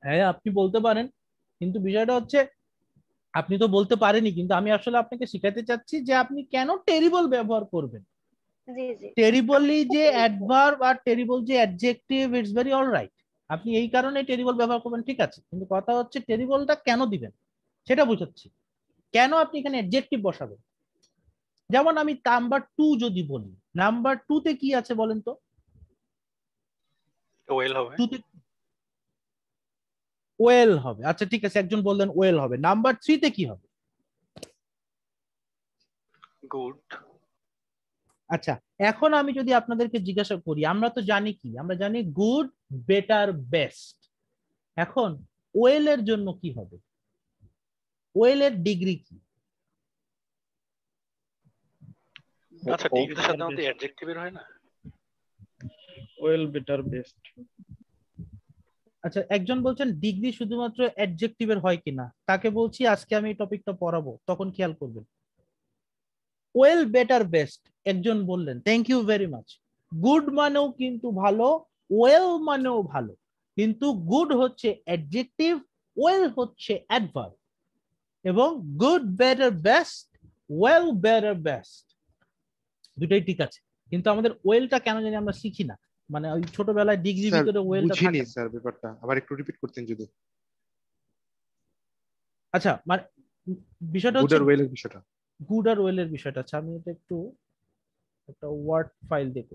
হ্যাঁ আপনি বলতে পারেন, কিন্তু বিষয়টা হচ্ছে আপনি তো বলতে পারেনই, কিন্তু আমি আসলে আপনাকে শিখাতে চাচ্ছি যে আপনি কেন টেরিবল ব্যবহার করবেন। জি জি। টেরিবলি যে অ্যাডভার্ব আর টেরিবল যে adjective, it's very all right. আপনি এই কারণে টেরিবল ব্যবহার করবেন, ঠিক আছে, কিন্তু কথা হচ্ছে টেরিবলটা কেন দিবেন সেটা বুঝাচ্ছি। কেন আপনি এখানে অ্যাডজেক্টিভ বসাবেন? যেমন আমি নাম্বার 2 যদি বলি, নাম্বার 2 তে কি আছে বলেন তো? ওয়েল হবে। 2 তে ওয়েল হবে। আচ্ছা ঠিক আছে, একজন বললেন ওয়েল হবে। নাম্বার 3 তে কি হবে? গুড। আচ্ছা এখন আমি যদি আপনাদেরকে জিজ্ঞাসা করি, আমরা তো জানি কি, আমরা জানি গুড, বেটার, বেস্ট। এখন ওয়েল এর জন্য কি হবে? ওয়েল এর ডিগ্রি কি? আচ্ছা ডিগ্রি তো সাধারণত অ্যাডজেক্টিভের হয় না। Well, better, best. আচ্ছা একজন বলছেন ডিগ্রি শুধুমাত্র অ্যাডজেক্টিভের হয় কিনা, তাকে বলছি আজকে আমি এই টপিকটা পড়াবো, তখন খেয়াল করবেন। ওয়েল, বেটার, বেস্ট একজন বললেন, thank you very much. Good মানেও কিন্তু ভালো, ওয়েল মানেও ভালো, কিন্তু গুড হচ্ছে অ্যাডজেক্টিভ, ওয়েল হচ্ছে অ্যাডভার্ব। এবং good, better, best, well, better, best দুটাই ঠিক আছে, কিন্তু আমাদের ওয়েলটা কেন জানি আমরা শিখি না, মানে ওই ছোটবেলায় ডিগ্রি স্যার ভিতরে ওয়েলটা বুঝিনি থাকে না। স্যার ব্যাপারটা, আবার একটু রিপিট করতেন যদি। আচ্ছা মানে বিষয়টা গুড হচ্ছে আর ওয়েলের বিষয়টা গুড আর ওয়েল এর বিষয়টা। আচ্ছা আমি এটা একটু একটা ওয়ার্ড ফাইল দেখব।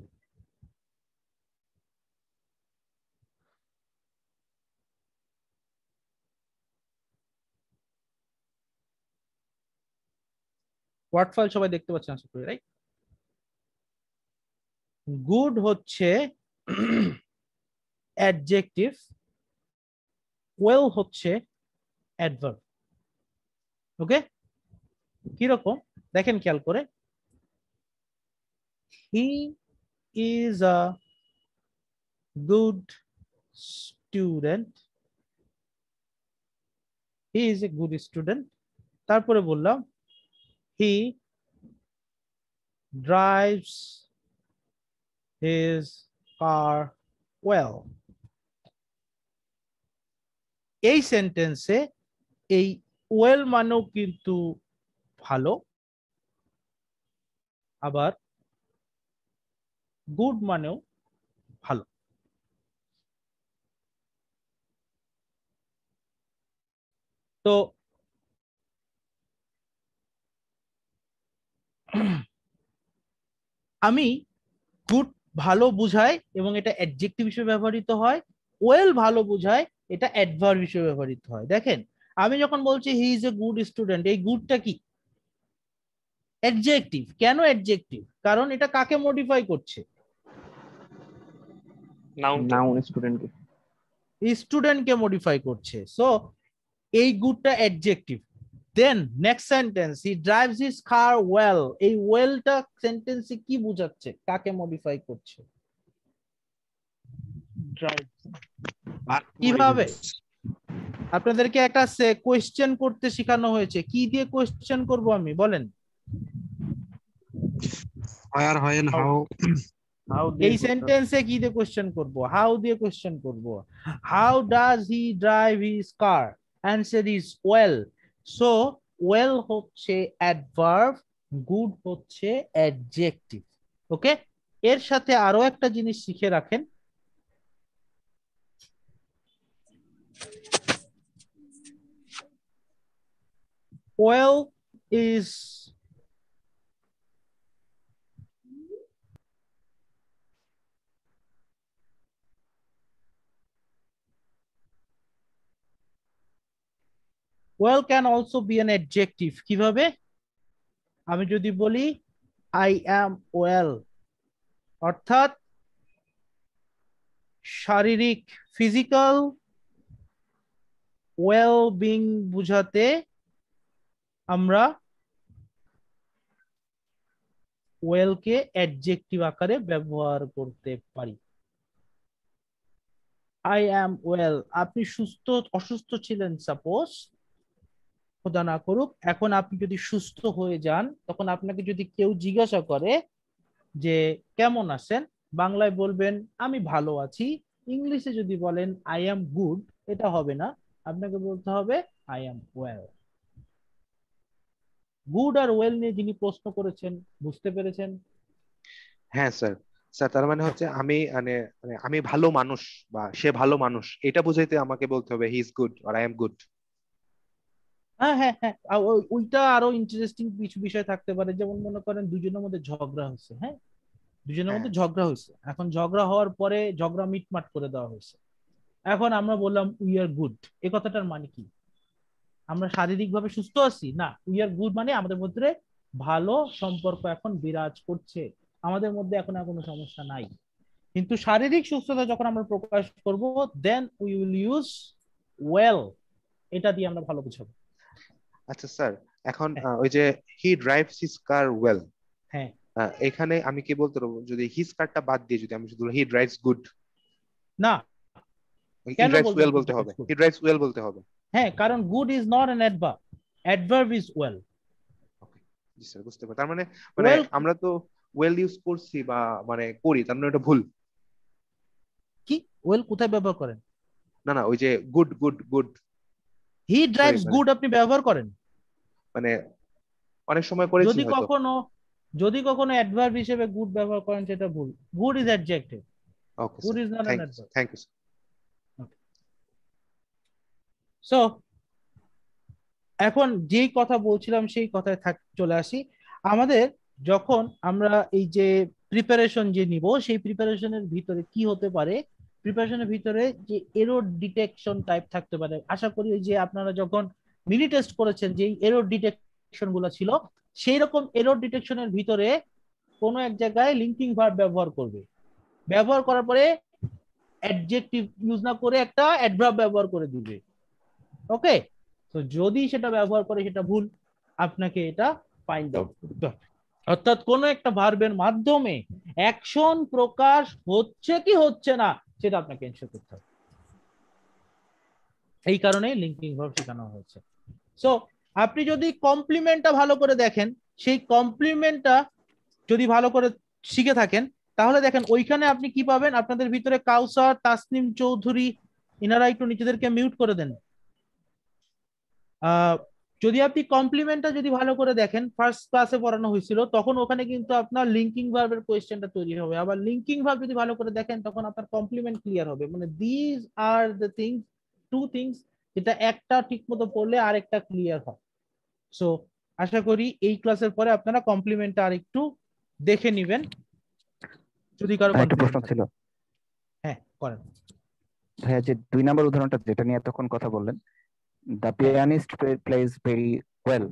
ওয়ার্ড ফাইল সবাই দেখতে পাচ্ছেন আশা করি, রাইট? গুড হচ্ছে অ্যাডজেক্টিভ, ওয়েল হচ্ছে অ্যাডভার্ব। ওকে, কিরকম দেখেন খেয়াল করে, he is a good student, he is a good student. তারপরে বললাম হি ড্রাইভস হিজ কার ওয়েল। এই সেন্টেন্সে এই ওয়েল মানেও কিন্তু ভালো, আবার গুড মানেও ভালো। তো আমি গুড ভালো বুঝাই এবং এটা অ্যাডজেক্টিভ হিসেবে ব্যবহৃত হয়, ওয়েল ভালো বুঝায় এটা অ্যাডভার্ব হিসেবে ব্যবহৃত হয়। দেখেন আমি যখন বলছি he is a good student, এই গুডটা কি? অ্যাডজেক্টিভ। কেন অ্যাডজেক্টিভ? কারণ এটা কাকে মডিফাই করছে? নাউন স্টুডেন্টকে। স্টুডেন্টকে মডিফাই করছে। সো এই গুডটা adjective. Then next sentence, he drives his car well, এই ওয়েলটা সেন্টেন্সে কি বোঝাচ্ছে, কাকে মডিফাই করছে? কিভাবে? আপনাদেরকে একটা কোয়েশ্চেন করতে শেখানো হয়েছে, কি দিয়ে কোয়েশ্চেন করব আমি বলেন? Where, when, how. এই সেন্টেন্সে কি দিয়ে কোয়েশ্চেন করব? হাউ দিয়ে কোয়েশ্চেন করব। How does he drive his car? Answer is well. So well হচ্ছে অ্যাডভার্ব, গুড হচ্ছে অ্যাডজেক্টিভ। ওকে, এর সাথে আরো একটা জিনিস শিখে রাখেন, well is well can also be an adjective। কিভাবে? আমি যদি বলি I am well, অর্থাৎ শারীরিক ফিজিক্যাল ওয়েল বিং বুঝাতে আমরা ওয়েলকে অ্যাডজেক্টিভ আকারে ব্যবহার করতে পারি। আই অ্যাম ওয়েল, আপনি সুস্থ অসুস্থ ছিলেন সাপোজ, খোদা না করুক, এখন আপনি যদি সুস্থ হয়ে যান, তখন আপনাকে যদি কেউ জিজ্ঞাসা করে যে কেমন আছেন, বাংলায় বলবেন আমি ভালো আছি। ইংলিশে যদি বলেন আই অ্যাম গুড, এটা হবে না, আপনাকে বলতে হবে আই অ্যাম ওয়েল। গুড আর ওয়েল নিয়ে যিনি প্রশ্ন করেছেন বুঝতে পেরেছেন? হ্যাঁ স্যার। স্যার তার মানে হচ্ছে আমি মানে মানে আমি ভালো মানুষ বা সে ভালো মানুষ, এটা বুঝাইতে আমাকে বলতে হবে he is good or I am good. হ্যাঁ হ্যাঁ হ্যাঁ, ওইটা আরো ইন্টারেস্টিং কিছু বিষয় থাকতে পারে, যেমন মনে করেন দুজনের মধ্যে ঝগড়া হচ্ছে, হ্যাঁ দুজনের হ্যাঁ মধ্যে ঝগড়া হয়েছে, এখন ঝগড়া হওয়ার পরে ঝগড়া মিটমাট করে দেওয়া হয়েছে, এখন আমরা বললাম উই আর গুড, এই কথাটার মানে কি? আমরা শারীরিক ভাবে সুস্থ আছি না, উই আর গুড মানে আমাদের মধ্যে ভালো সম্পর্ক এখন বিরাজ করছে, আমাদের মধ্যে এখন আর কোনো সমস্যা নাই। কিন্তু শারীরিক সুস্থতা যখন আমরা প্রকাশ করব, then we will use well, এটা দিয়ে আমরা ভালো বুঝাবো। আচ্ছা স্যার, এখন ওই যে হি ড্রাইভস হিজ কার ওয়েল, হ্যাঁ এখানে আমি কি বলতে পারবো যদি হিজ কারটা বাদ দিয়ে যদি আমি শুধু হি ড্রাইভস গুড, না, হি কেন ড্রাইভস বলবেন ওয়েল বলতে হবে, হি ড্রাইভস ওয়েল বলতে হবে? হ্যাঁ, কারণ good is not an adverb, adverb is well. Okay, G sir বুঝতে পারি। তার মানে ওয়েল আমরা তো ওয়েল ইউজ করছি বা মানে করি, তার মানে এটা ভুল। কি ওয়েল কোথায় ব্যবহার করেন? না না, ওই যে গুড গুড গুড, হি ড্রাইভস মানে গুড আপনি ব্যবহার করেন, মানে অনেক সময় করেছি যদি হয়তো। কখনো অ্যাডভার্ব হিসেবে গুড ব্যবহার করেন সেটা ভুল। Good is adjective, okay good sir, is not an adverb. Thank you sir. So এখন যেই কথা বলছিলাম সেই কথায় চলে আসি। আমাদের যখন আমরা এই যে প্রিপারেশন যে নিব, সেই প্রিপারেশনের ভিতরে কি হতে পারে, প্রিপারেশনের ভিতরে যে এরর ডিটেকশন টাইপ থাকতে পারে। আশা করি যে আপনারা যখন মিনি টেস্ট করেছেন যে এরর ডিটেকশন গুলো ছিল, সেই রকম এরর ডিটেকশনের ভিতরে কোনো এক জায়গায় লিঙ্কিং ভার্ব ব্যবহার করবে, ব্যবহার করার পরে অ্যাডজেক্টিভ ইউজ না করে একটা অ্যাডভার্ব ব্যবহার করে দিবে। ওকে, তো যদি সেটা ব্যবহার করে সেটা ভুল, আপনাকে এটা ফাইন্ড আউট করতে হবে। অর্থাৎ কোন একটা ভার্বের মাধ্যমে অ্যাকশন প্রকাশ হচ্ছে কি হচ্ছে না সেটা আপনাকে এনশিওর করতে হবে। এই কারণে লিঙ্কিং ভার্ব শেখানো হয়েছে। সো আপনি যদি কমপ্লিমেন্টটা ভালো করে দেখেন, সেই কমপ্লিমেন্টটা যদি ভালো করে শিখে থাকেন, তাহলে দেখেন ওইখানে আপনি কি পাবেন। আপনাদের ভিতরে কাউসার, তাসনিম চৌধুরী, ইনারা একটু নিজেদেরকে মিউট করে দেন। যদি আপনি কমপ্লিমেন্টটা যদি ভালো করে দেখেন, ফার্স্ট ক্লাসে পড়ানো হয়েছিল, তখন ওখানে কিন্তু আপনার লিঙ্কিং ভার্বের কোয়েশ্চেনটা তৈরি হবে। আবার লিঙ্কিং ভার্ব যদি ভালো করে দেখেন তখন আপনার কমপ্লিমেন্ট ক্লিয়ার হবে। মানে this are the things, two things, যেটা একটা ঠিক মতো পড়লে আরেকটা ক্লিয়ার হয়। সো আশা করি এই ক্লাসের পরে আপনারা কমপ্লিমেন্টটা আর একটু দেখে নেবেন। যদি কারো একটা প্রশ্ন ছিল। হ্যাঁ করেন ভাইয়া, যে 2 নম্বর উদাহরণটা যেটা নিয়ে এতক্ষণ কথা বললেন, the pianist plays very well,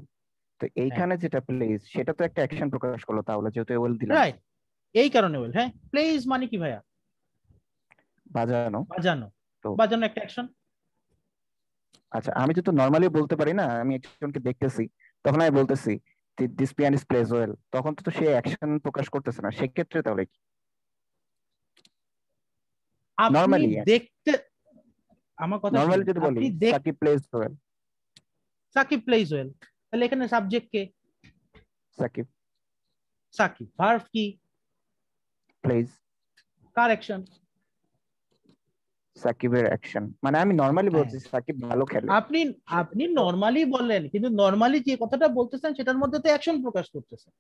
তো এইখানে যেটা প্লেজ সেটা তো একটা অ্যাকশন প্রকাশ করলো, তাহলে যেহেতু ওয়েল দিলাম, রাইট, এই কারণে ওয়েল। হ্যাঁ, প্লেজ মানে কি ভাইয়া? বাজানো। বাজানো, তো বাজানো একটা অ্যাকশন। আচ্ছা, আমি যেহেতু নর্মালি বলতে পারি না, আমি একজনকে দেখতেছি, তখন আমি বলতেছি দিস পিয়ানিস্ট প্লেজ ওয়েল, তখন তো সে অ্যাকশন প্রকাশ করতেছে না, সেক্ষেত্রে তাহলে কি? আপনি নরমালি দেখতে, আমার কথা নরমালি যদি বলি Shakib plays well, Shakib plays well, তাহলে এখানে সাবজেক্ট কে? সাকিব। সাকিব, ভার্ব কি? প্লেজ। কার অ্যাকশন? সাকিবের অ্যাকশন। মানে আমি নরমালি বলছি সাকিব ভালো খেলে। আপনি নরমালি বললেন, কিন্তু নরমালি যে কথাটা বলতেছেন সেটার মধ্যে তো অ্যাকশন প্রকাশ করতেছেন।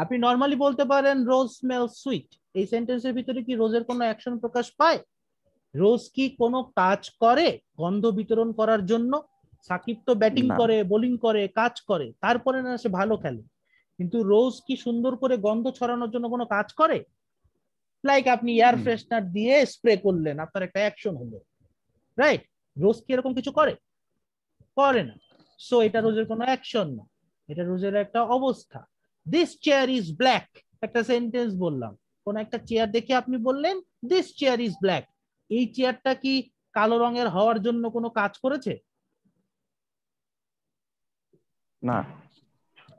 আপনি নরমালি বলতে পারেন রোজ স্মেল সুইট, এই সেন্টেন্সের ভিতরে কি রোজের কোনো অ্যাকশন প্রকাশ পায়? রোজ কি কোনো কাজ করে গন্ধ বিতরণ করার জন্য? সাকিব তো ব্যাটিং করে, বোলিং করে, কাজ করে, তারপরে না সে ভালো খেলে। কিন্তু রোজ কি সুন্দর করে গন্ধ ছড়ানোর জন্য কোনো কাজ করে? লাইক আপনি এয়ার ফ্রেশনার দিয়ে স্প্রে করলেন, আপনার একটা অ্যাকশন হলো, রাইট? রোজ কি এরকম কিছু করে? করে না। সো এটা রোজের কোনো অ্যাকশন না, এটা রোজের একটা অবস্থা। দিস চেয়ার ইজ ব্ল্যাক, একটা সেন্টেন্স বললাম, কোন একটা চেয়ার দেখে আপনি বললেন দিস চেয়ার ইজ ব্ল্যাক। এই চেয়ারটা কি কালো রঙের হওয়ার জন্য কোনো কাজ করেছে? না,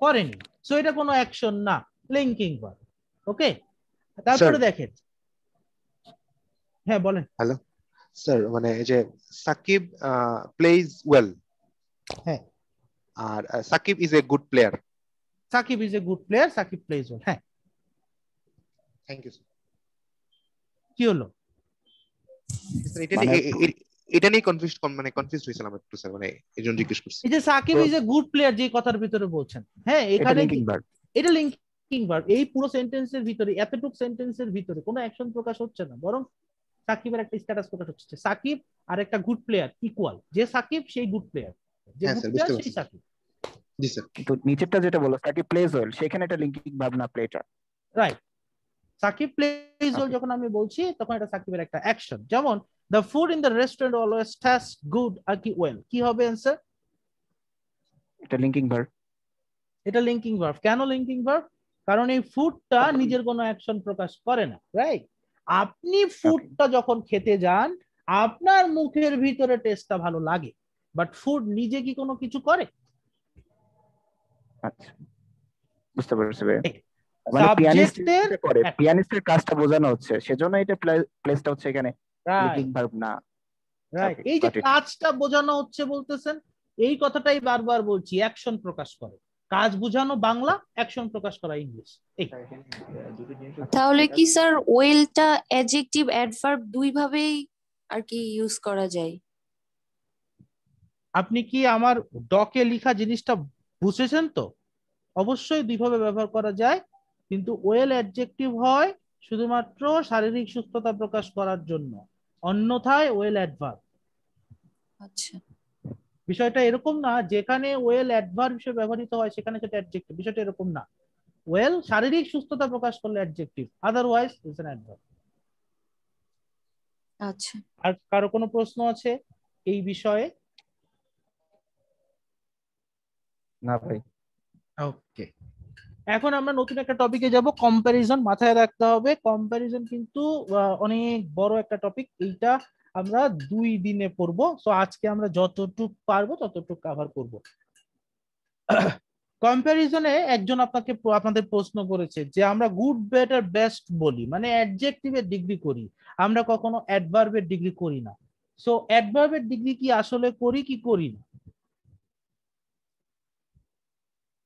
করেনি। সো এটা কোনো অ্যাকশন না, লিঙ্কিং ভার্ব। ওকে, তারপরে দেখেন। হ্যাঁ বলেন। হ্যালো স্যার, মানে এই যে সাকিব প্লেজ ওয়েল, হ্যাঁ, আর Sakib is a good player. Sakib is a good player, Sakib plays well. হ্যাঁ, থ্যাংক ইউ স্যার। কি হলো? এটা নিয়ে কনফিউজড হয়েছিলাম একটু স্যার, মানে এইজন্য জিজ্ঞেস করছি। এই যে Shakib is a good player যে কথার ভিতরে বলছেন, হ্যাঁ এখানে এটা লিঙ্কিং ভার্ব। এই পুরো সেন্টেন্সের ভিতরে, এতটুকু সেন্টেন্সের ভিতরে কোনো অ্যাকশন প্রকাশ হচ্ছে না, বরং সাকিবের একটা স্ট্যাটাস প্রকাশ হচ্ছে। সাকিব আর একটা গুড প্লেয়ার ইকুয়াল, যে সাকিব সেই গুড প্লেয়ার, যে গুড প্লেয়ার সেই সাকিব। জি স্যার। কিন্তু নিচেরটা যেটা বলো সাকিব প্লেজ ওয়েল, সেখানে এটা লিঙ্কিং ভার্ব না, প্লেটা। রাইট, সাকিব প্লেজ ওয়েল যখন আমি বলছি তখন এটা সাকিবের একটা অ্যাকশন। যেমন the food in the restaurant always tastes good আর কি ওয়েল, কি হবে অ্যানসার? এটা লিঙ্কিং ভার্ব। এটা লিঙ্কিং ভার্ব। কেন লিঙ্কিং ভার্ব? কারণ এই ফুডটা নিজের কোনো অ্যাকশন প্রকাশ করে না, রাইট? আপনি ফুডটা যখন খেতে যান, আপনার মুখের ভিতরে টেস্টটা ভালো লাগে, বাট ফুড নিজে কি কোনো কিছু করে? আচ্ছা, বুঝতে পারছি ভাই। মানে পিয়ানিস্টের কাজটা বোঝানো হচ্ছে, সেজন্য এটা প্লেসটা হচ্ছে এখানে লিঙ্কিং ভার্ব না। রাইট, এই যে কাজটা বোঝানো হচ্ছে বলতেছেন, এই কথাটাই বারবার বলছি, অ্যাকশন প্রকাশ করে। কাজ বোঝানো বাংলা, অ্যাকশন প্রকাশ করা ইংলিশ। তাহলে কি স্যার ওয়েলটা অ্যাডজেক্টিভ অ্যাডভার্ব দুই ভাবেই আর কি ইউজ করা যায়? আপনি কি আমার ডকে লেখা জিনিসটা বুঝেছেন তো? অবশ্যই দুইভাবে ব্যবহার করা যায়, কিন্তু ওয়েল অ্যাডজেক্টিভ হয় শুধুমাত্র শারীরিক সুস্থতা প্রকাশ করার জন্য, অন্যথায় ওয়েল অ্যাডভার্ব। আচ্ছা, বিষয়টা এরকম না যেখানে ওয়েল অ্যাডভার্ব হিসেবে ব্যবহৃত হয় সেখানে সেটা অ্যাডজেক্টিভ, বিষয়টা এরকম না। ওয়েল শারীরিক সুস্থতা প্রকাশ করলে adjective, otherwise it's an adverb. আচ্ছা, আর কারো কোনো প্রশ্ন আছে এই বিষয়ে? না ভাই। ওকে, এখন আমরা নতুন একটা টপিকে যাব, কম্প্যারিজন। মাথায় রাখতে হবে কম্প্যারিজন কিন্তু অনেক বড় একটা টপিক, এইটা আমরা 2 দিনে পড়বো। সো আজকে আমরা যতটুকু পারবো ততটুকু কভার করব। কম্প্যারিজনে একজন আপনাদের প্রশ্ন করেছে যে আমরা গুড, বেটার, বেস্ট বলি, মানে অ্যাডজেক্টিভের ডিগ্রি করি, আমরা কখনো অ্যাডভার্বের ডিগ্রি করি না। সো অ্যাডভার্বের ডিগ্রি কি আসলে করি কি করি না,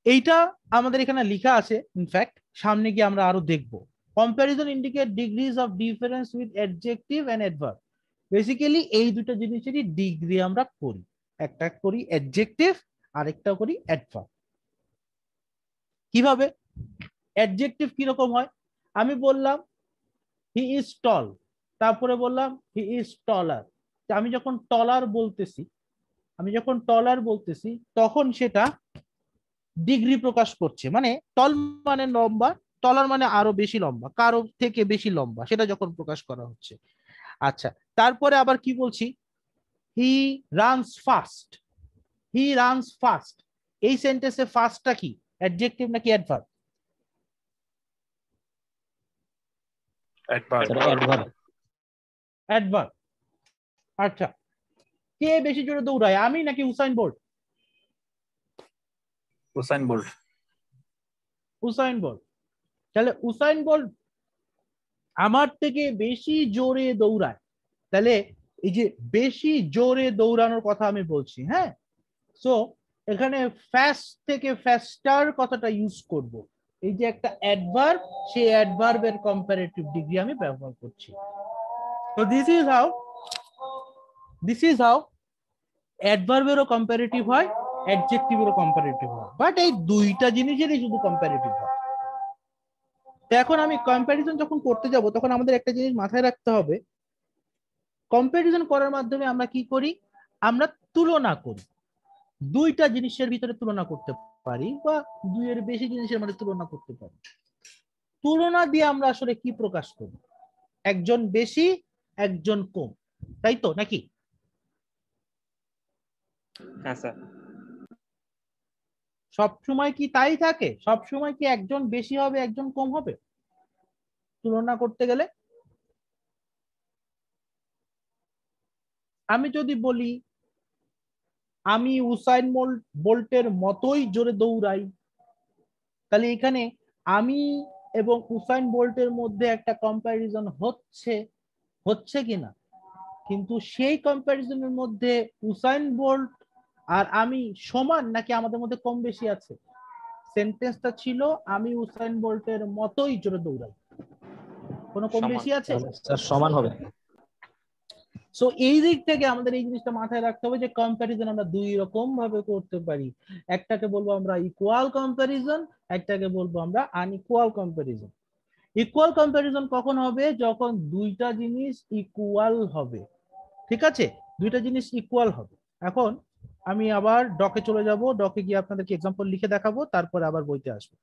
এইটা আমাদের এখানে লেখা আছে। ইনফ্যাক্ট সামনে গিয়ে আমরা আরো দেখব। Comparison indicate degrees of difference with adjective and adverb. Basically এই দুটো জিনিসেরই ডিগ্রি আমরা করি, একটা করি অ্যাডজেক্টিভ আর একটা করি অ্যাডভার্ব। কিভাবে? অ্যাডজেক্টিভ কিরকম হয়? আমি বললাম হি ইজ টল, তারপরে বললাম হি ইজ টলার। আমি যখন টলার বলতেছি তখন সেটা ডিগ্রি প্রকাশ করছে, মানে টল মানে লম্বা, টলার মানে আরো বেশি লম্বা, কারো থেকে বেশি লম্বা, সেটা যখন প্রকাশ করা হচ্ছে। আচ্ছা, তারপরে আবার কি বলছি? He runs fast, he runs fast. এই সেন্টেন্সে ফাস্টটা কি, অ্যাডজেক্টিভ নাকি অ্যাডভার্ব? অ্যাডভার্ব। আচ্ছা, কে বেশি জোরে দৌড়ায়, আমি নাকি Usain Bolt? Usain Bolt. Usain Bolt. তাহলে উসাইন বোল্ট আমার থেকে বেশি জোরে দৌড়ায়, তাহলে এই যে বেশি জোরে দৌড়ানোর কথা আমি বলছি, হ্যাঁ। সো এখানে ফাস্ট থেকে ফাস্টার কথাটা ইউজ করব। এই যে একটা অ্যাডভার্ব, সেই অ্যাডভার্বের কম্পারেটিভ ডিগ্রি আমি ব্যবহার করছি। তো দিস ইজ হাউ অ্যাডভার্বেরও কম্পারেটিভ হয়, অ্যাডজেক্টিভেরও কম্পারেটিভ হয়, বাট এই দুইটা জিনিসেরই শুধু কম্পারেটিভ হয়। তো এখন আমি কম্প্যারিজন যখন করতে যাব তখন আমাদের একটা জিনিস মাথায় রাখতে হবে, কম্প্যারিজন করার মাধ্যমে আমরা কি করি? আমরা তুলনা করি, দুইটা জিনিসের ভিতরে তুলনা করতে পারি বা দুইয়ের বেশি জিনিসের মধ্যে তুলনা করতে পারি। তুলনা দিয়ে আমরা আসলে কি প্রকাশ করি? একজন বেশি একজন কম, তাই তো নাকি? হ্যাঁ স্যার। সব সময় কি তাই থাকে? সব সময় কি একজন বেশি হবে একজন কম হবে তুলনা করতে গেলে? আমি যদি বলি আমি উসাইন বোল্টের মতোই জোরে দৌড়াই, তাহলে এখানে আমি এবং উসাইন বোল্টের মধ্যে একটা কম্প্যারিজন হচ্ছে কিনা? কিন্তু সেই কম্প্যারিজনের মধ্যে উসাইন বোল্ট আর আমি সমান নাকি আমাদের মধ্যে কম বেশি আছে? সেন্টেন্সটা ছিল আমি উসাইন বোল্টের মতোই জোরে দৌড়াই, কোনো কম বেশি আছে? সমান হবে। সো এই দিক থেকে আমাদের এই জিনিসটা মাথায় রাখতে হবে যে কম্প্যারিজন আমরা দুই রকম ভাবে করতে পারি। একটাকে বলবো আমরা ইকুয়াল কম্প্যারিজন, একটাকে বলবো আমরা আনইকুয়াল কম্প্যারিজন। ইকুয়াল কম্প্যারিজন কখন হবে? যখন দুইটা জিনিস ইকুয়াল হবে, ঠিক আছে, দুইটা জিনিস ইকুয়াল হবে। এখন আমি আবার ডকে চলে যাব, ডকে গিয়ে আপনাদেরকে এক্সাম্পল লিখে দেখাবো, তারপরে আবার বইতে আসবো।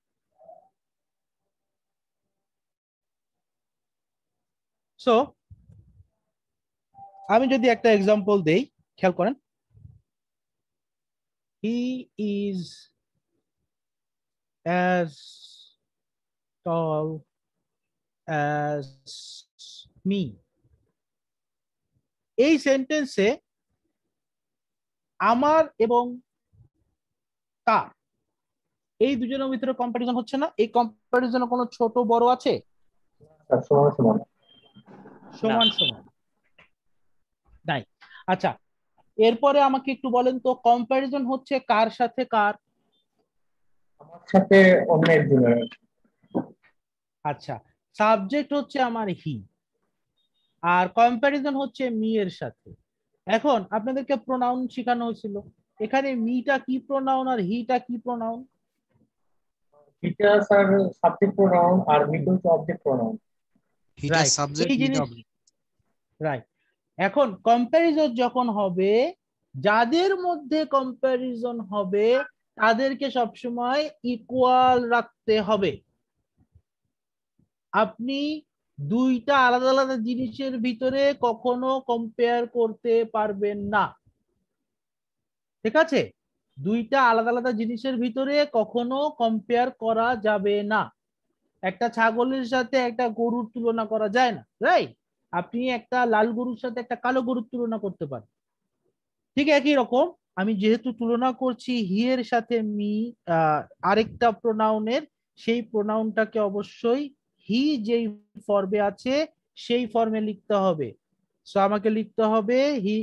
সো আমি যদি একটা এক্সাম্পল দেই, খেয়াল করেন, he is as tall as me। এই সেন্টেন্সে আমার এবং তার এই দুজনের ভিতরে কম্পারিজন হচ্ছে না? এই কম্পারিজনে কোনো ছোট বড় আছে? সমান সমান নাই। আচ্ছা, এরপরে আমাকে একটু বলেন তো কম্পারিজন হচ্ছে কার সাথে কার? আমার সাথে অন্য একজনের। আচ্ছা, সাবজেক্ট হচ্ছে আমার হি আর কম্পারিজন হচ্ছে মি এর সাথে। এখন আপনাদেরকে প্রোনাউন শেখানো হয়েছিল, এখানে মিটা কি প্রোনাউন আর হিটা কি প্রোনাউন? হিটা স্যার সাবজেক্ট প্রোনাউন আর মিটা হচ্ছে অবজেক্ট প্রোনাউন। হিটা সাবজেক্ট মিটা অবজেক্ট। রাইট। এখন কম্প্যারিজন যখন হবে যাদের মধ্যে কম্প্যারিজন হবে তাদেরকে সবসময় ইকুয়াল রাখতে হবে। আপনি দুইটা আলাদা আলাদা জিনিসের ভিতরে কখনো কম্পেয়ার করতে পারবেন না, ঠিক আছে? দুইটা আলাদা আলাদা জিনিসের ভিতরে কখনো কম্পেয়ার করা যাবে না। একটা ছাগলের সাথে একটা গরুর তুলনা করা যায় না, রাইট? আপনি একটা লাল গরুর সাথে একটা কালো গরুর তুলনা করতে পারেন। ঠিক একই রকম আমি যেহেতু তুলনা করছি হি এর সাথে মি, আরেকটা প্রোনাউনের, সেই প্রোনাউনটাকে অবশ্যই হি যেই ফর্মে আছে সেই ফর্মে লিখতে হবে। সো আমাকে লিখতে হবে he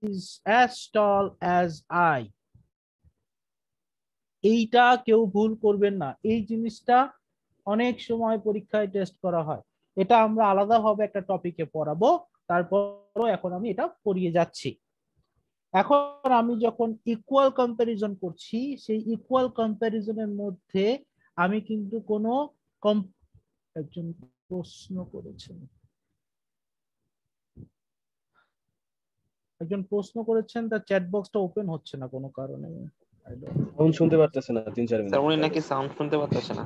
is as tall as I. এইটা কেউ ভুল করবেন না, এই জিনিসটা অনেক সময় পরীক্ষায় টেস্ট করা হয়। এটা আমরা আলাদাভাবে একটা টপিকে পড়াবো, তারপরও এখন আমি এটা পড়িয়ে যাচ্ছি। এখন আমি যখন ইকুয়াল কম্প্যারিজন করছি, সেই ইকুয়াল কম্প্যারিজনের মধ্যে আমি কিন্তু কোনো একজন প্রশ্ন করেছেন, তার চ্যাট বক্সটা ওপেন হচ্ছে না কোনো কারণে। সাউন্ড শুনতে পারতেছে না 3-4 মিনিট। স্যার উনি নাকি সাউন্ড শুনতে পারতেছে না,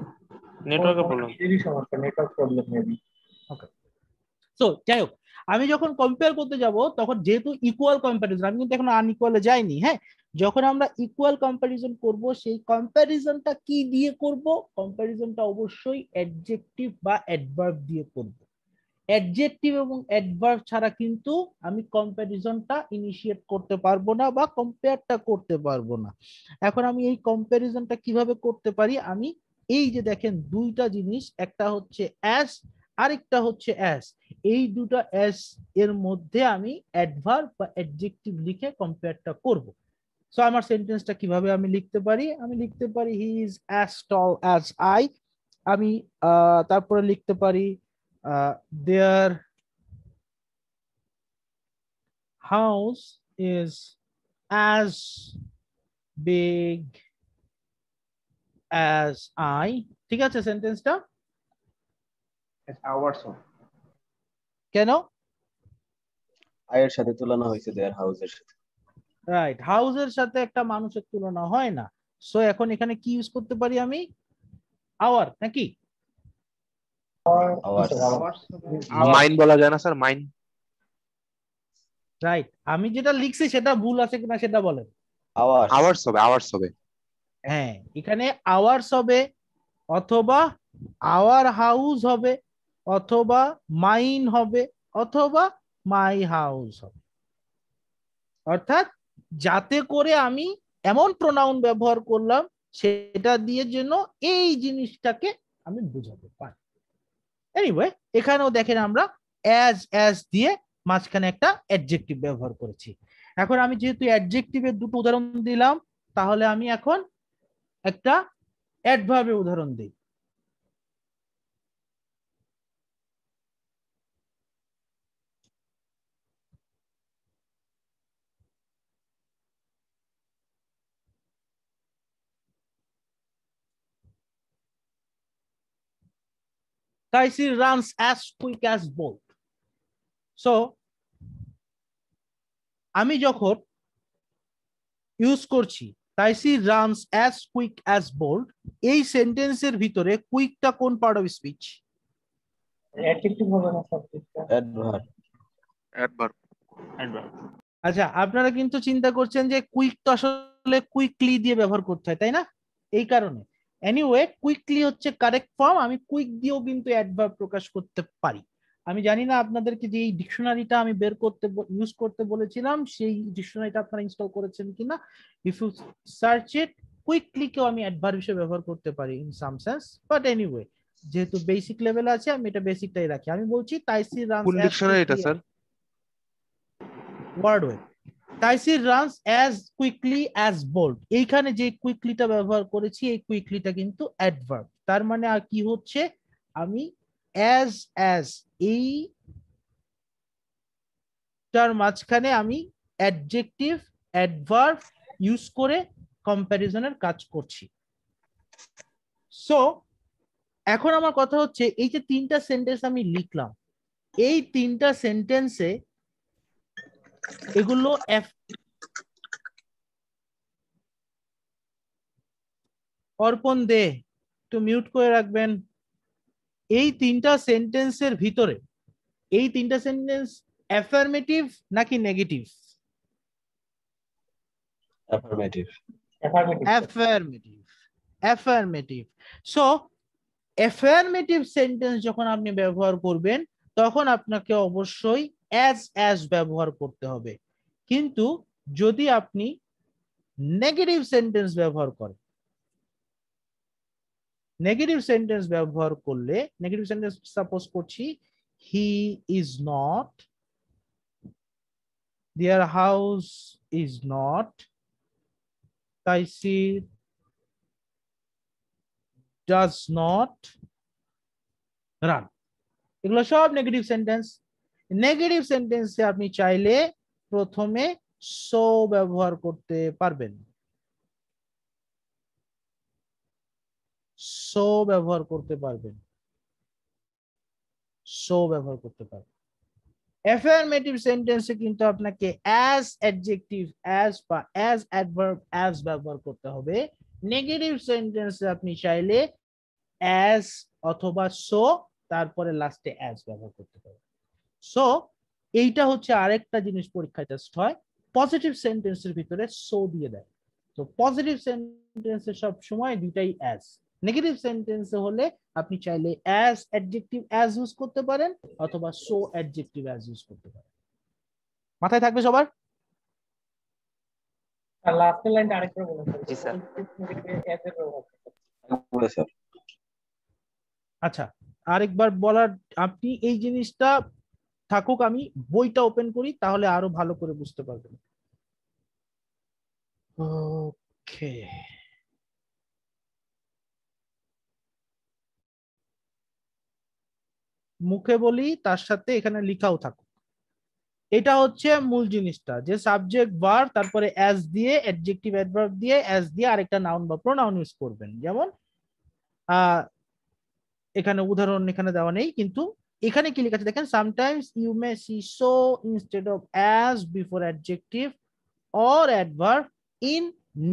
নেটওয়ার্কের প্রবলেম। সমস্যা, নেটওয়ার্ক প্রবলেম মেবি। ওকে, সো যাই হোক, আমি যখন কম্পেয়ার করতে যাব তখন যেহেতু ইকুয়াল কম্প্যারিজন, আমি কিন্তু এখন আনইকুয়ালে যাইনি। হ্যাঁ, যখন আমরা ইকুয়াল কম্প্যারিজন করব, সেই কম্প্যারিজনটা কি দিয়ে করব? কম্প্যারিজনটা অবশ্যই অ্যাডজেক্টিভ বা অ্যাডভার্ব দিয়ে করব। অ্যাডজেক্টিভ এবং অ্যাডভার্ব ছাড়া কিন্তু আমি কম্প্যারিজনটা ইনিশিয়েট করতে পারবো না বা কম্পেয়ারটা করতে পারবো না। এখন আমি এই কম্প্যারিজনটা কিভাবে করতে পারি? আমি এই যে দেখেন দুইটা জিনিস, একটা হচ্ছে অ্যাজ, আরেকটা হচ্ছে অ্যাজ, এই দুটো অ্যাজ এর মধ্যে আমি অ্যাডভার্ব বা অ্যাডজেক্টিভ লিখে কম্পেয়ারটা করব। সো আমার সেন্টেন্সটা কিভাবে আমি লিখতে পারি? আমি লিখতে পারি he is as tall as I. আমি তারপরে লিখতে পারি their house is as big as I। ঠিক আছে সেন্টেন্সটা? কেন? আয়ের সাথে তুলনা হয়েছে দেয়ার হাউসের সাথে। রাইট, হাউসের সাথে একটা মানুষের তুলনা হয় না। সো এখন এখানে কি ইউজ করতে পারি আমি? আওয়ার, নাকি? মাইন বলা যায় না স্যার? মাইন। রাইট, আমি যেটা লিখছি সেটা ভুল আছে কিনা সেটা বলেন। আওয়ার্স হবে, আওয়ার্স হবে। হ্যাঁ, এখানে আওয়ার্স হবে, অথবা আওয়ার হাউস হবে, অথবা মাইন হবে, অথবা মাই হাউস হবে। অর্থাৎ যাতে করে আমি এমন প্রোনাউন ব্যবহার করলাম সেটা দিয়ে যেন এই জিনিসটাকে আমি বুঝাতে পারি। এনিওয়ে, এখানেও দেখেন আমরা অ্যাজ দিয়ে মাঝখানে একটা অ্যাডজেক্টিভ ব্যবহার করেছি। এখন আমি যেহেতু অ্যাডজেক্টিভের দুটো উদাহরণ দিলাম, তাহলে আমি এখন একটা অ্যাডভার্বের উদাহরণ দিই। Taisi runs as quick as bolt. So আমি যখন ইউজ করছি Taisi runs as quick as bolt, এই সেন্টেন্সের ভিতরে কুইকটা কোন পার্ট অফ স্পিচ? অ্যাডজেক্টিভ হবে না, সাবজেক্টটা অ্যাডভার্ব। আচ্ছা, আপনারা কিন্তু চিন্তা করছেন যে কুইক তো আসলে কুইকলি দিয়ে ব্যবহার করতে হয়, তাই না? এই কারণে এনিওয়ে কুইকলি হচ্ছে কারেক্ট ফর্ম। আমি কুইক দিয়েও কিন্তু অ্যাডভার্ব প্রকাশ করতে পারি। আমি জানি না আপনাদেরকে যে এই ডিকশনারিটা আমি বের করতে ইউজ করতে বলেছিলাম, সেই ডিকশনারিটা আপনারা ইনস্টল করেছেন কিনা। If you search it, quickly কেও আমি অ্যাডভার্ব হিসেবে ব্যবহার করতে পারি in some sense, but anyway যেহেতু বেসিক লেভেল আছে আমি এটা বেসিকটাই রাখি। আমি বলছি তাইসি রানস কোন ডিকশনারি এটা sir? WordWeb. Taisi runs as quickly as bolt, এইখানে যে কুইকলিটা ব্যবহার করেছি এই কুইকলিটা কিন্তু অ্যাডভার্ব। তার মানে আর কি হচ্ছে, আমি as এই তার মাঝখানে আমি অ্যাডজেক্টিভ অ্যাডভার্ব ইউজ করে কম্প্যারিজনের কাজ করছি। সো এখন আমার কথা হচ্ছে এই যে তিনটা সেন্টেন্স আমি লিখলাম, এই তিনটা সেন্টেন্সে এগুলো অর্পণ দে একটু মিউট করে রাখবেন। এই তিনটা সেন্টেন্সের ভিতরে এই তিনটা সেন্টেন্স অ্যাফার্মেটিভ নাকি negative? Affirmative. Affirmative. Affirmative. So affirmative sentence যখন আপনি ব্যবহার করবেন তখন আপনাকে অবশ্যই অ্যাজ ব্যবহার করতে হবে। কিন্তু যদি আপনি নেগেটিভ সেন্টেন্স ব্যবহার করেন, নেগেটিভ সেন্টেন্স ব্যবহার করলে, নেগেটিভ সেন্টেন্স সাপোজ করছি হি is not, their house is not, Taisir does not run, এগুলো সব নেগেটিভ সেন্টেন্স। নেগেটিভ সেন্টেন্সে আপনি চাইলে প্রথমে সো ব্যবহার করতে পারবেন, সো ব্যবহার করতে পারবেন, সো ব্যবহার করতে পারবেন। অ্যাফার্মেটিভ সেন্টেন্সে কিন্তু আপনাকে অ্যাজ অ্যাডজেক্টিভ, অ্যাজ বা অ্যাজ অ্যাডভার্ব অ্যাজ ব্যবহার করতে হবে। নেগেটিভ সেন্টেন্সে আপনি চাইলে অ্যাজ অথবা সো তারপরে লাস্টে অ্যাজ ব্যবহার করতে পারবেন। সো এইটা হচ্ছে আরেকটা জিনিস পরীক্ষায় টেস্ট হয়, পজিটিভ সেন্টেন্সের ভিতরে সো দিয়ে দেয়। তো পজিটিভ সেন্টেন্সে সব সময় দুইটাই অ্যাজ, নেগেটিভ সেন্টেন্সে হলে আপনি চাইলে অ্যাজ অ্যাডজেক্টিভ অ্যাজ ইউজ করতে পারেন অথবা সো অ্যাডজেক্টিভ অ্যাজ ইউজ করতে পারেন। মাথায় থাকবে সবার? আর লাস্টের লাইনটা আরেকবার বলুন জি স্যার। স্যার আচ্ছা, আরেকবার বলার, আপনি এই জিনিসটা থাকুক, আমি বইটা ওপেন করি তাহলে আরো ভালো করে বুঝতে পারবেন। ওকে, মুখে বলি তার সাথে এখানে লেখাও থাকুক। এটা হচ্ছে মূল জিনিসটা, যে সাবজেক্ট ভার্ব তারপরে অ্যাজ দিয়ে অ্যাডজেক্টিভ অ্যাডভার্ব দিয়ে অ্যাজ দিয়ে আরেকটা নাউন বা প্রোনাউন ইউজ করবেন। যেমন এখানে উদাহরণ এখানে দেওয়া নেই, কিন্তু এখানে কি লেখা আছে দেখেন, sometimes you may see so instead of as before adjective or adverb in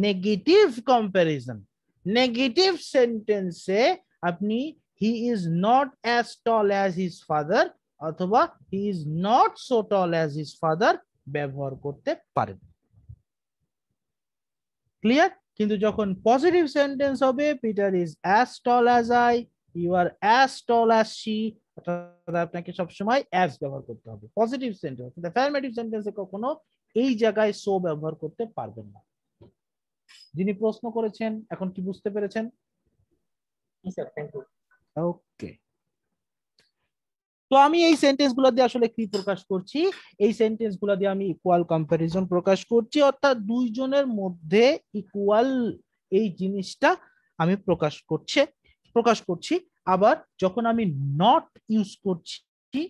negative comparison. Negative সেন্টেন্সে আপনি he is not as tall as his father অথবা he is not so tall as his father ব্যবহার করতে পারেন। Clear? কিন্তু যখন positive sentence হবে, Peter is as tall as I, you are as tall as she, আপনাকে সবসময় as ব্যবহার করতে হবে পজিটিভ সেন্টেন্স। কিন্তু অ্যাফার্মেটিভ সেন্টেন্সে কখনো এই জায়গায় সো ব্যবহার করতে পারবেন না। যিনি প্রশ্ন করেছেন এখন কি বুঝতে পেরেছেন? ওকে, তো আমি এই সেন্টেন্স গুলো দিয়ে আসলে কি প্রকাশ করছি? এই সেন্টেন্স গুলো দিয়ে আমি ইকুয়াল কম্পারিজন প্রকাশ করছি, অর্থাৎ দুইজনের মধ্যে ইকুয়াল এই জিনিসটা আমি প্রকাশ করছি। আবার যখন আমি নট ইউজ করছি,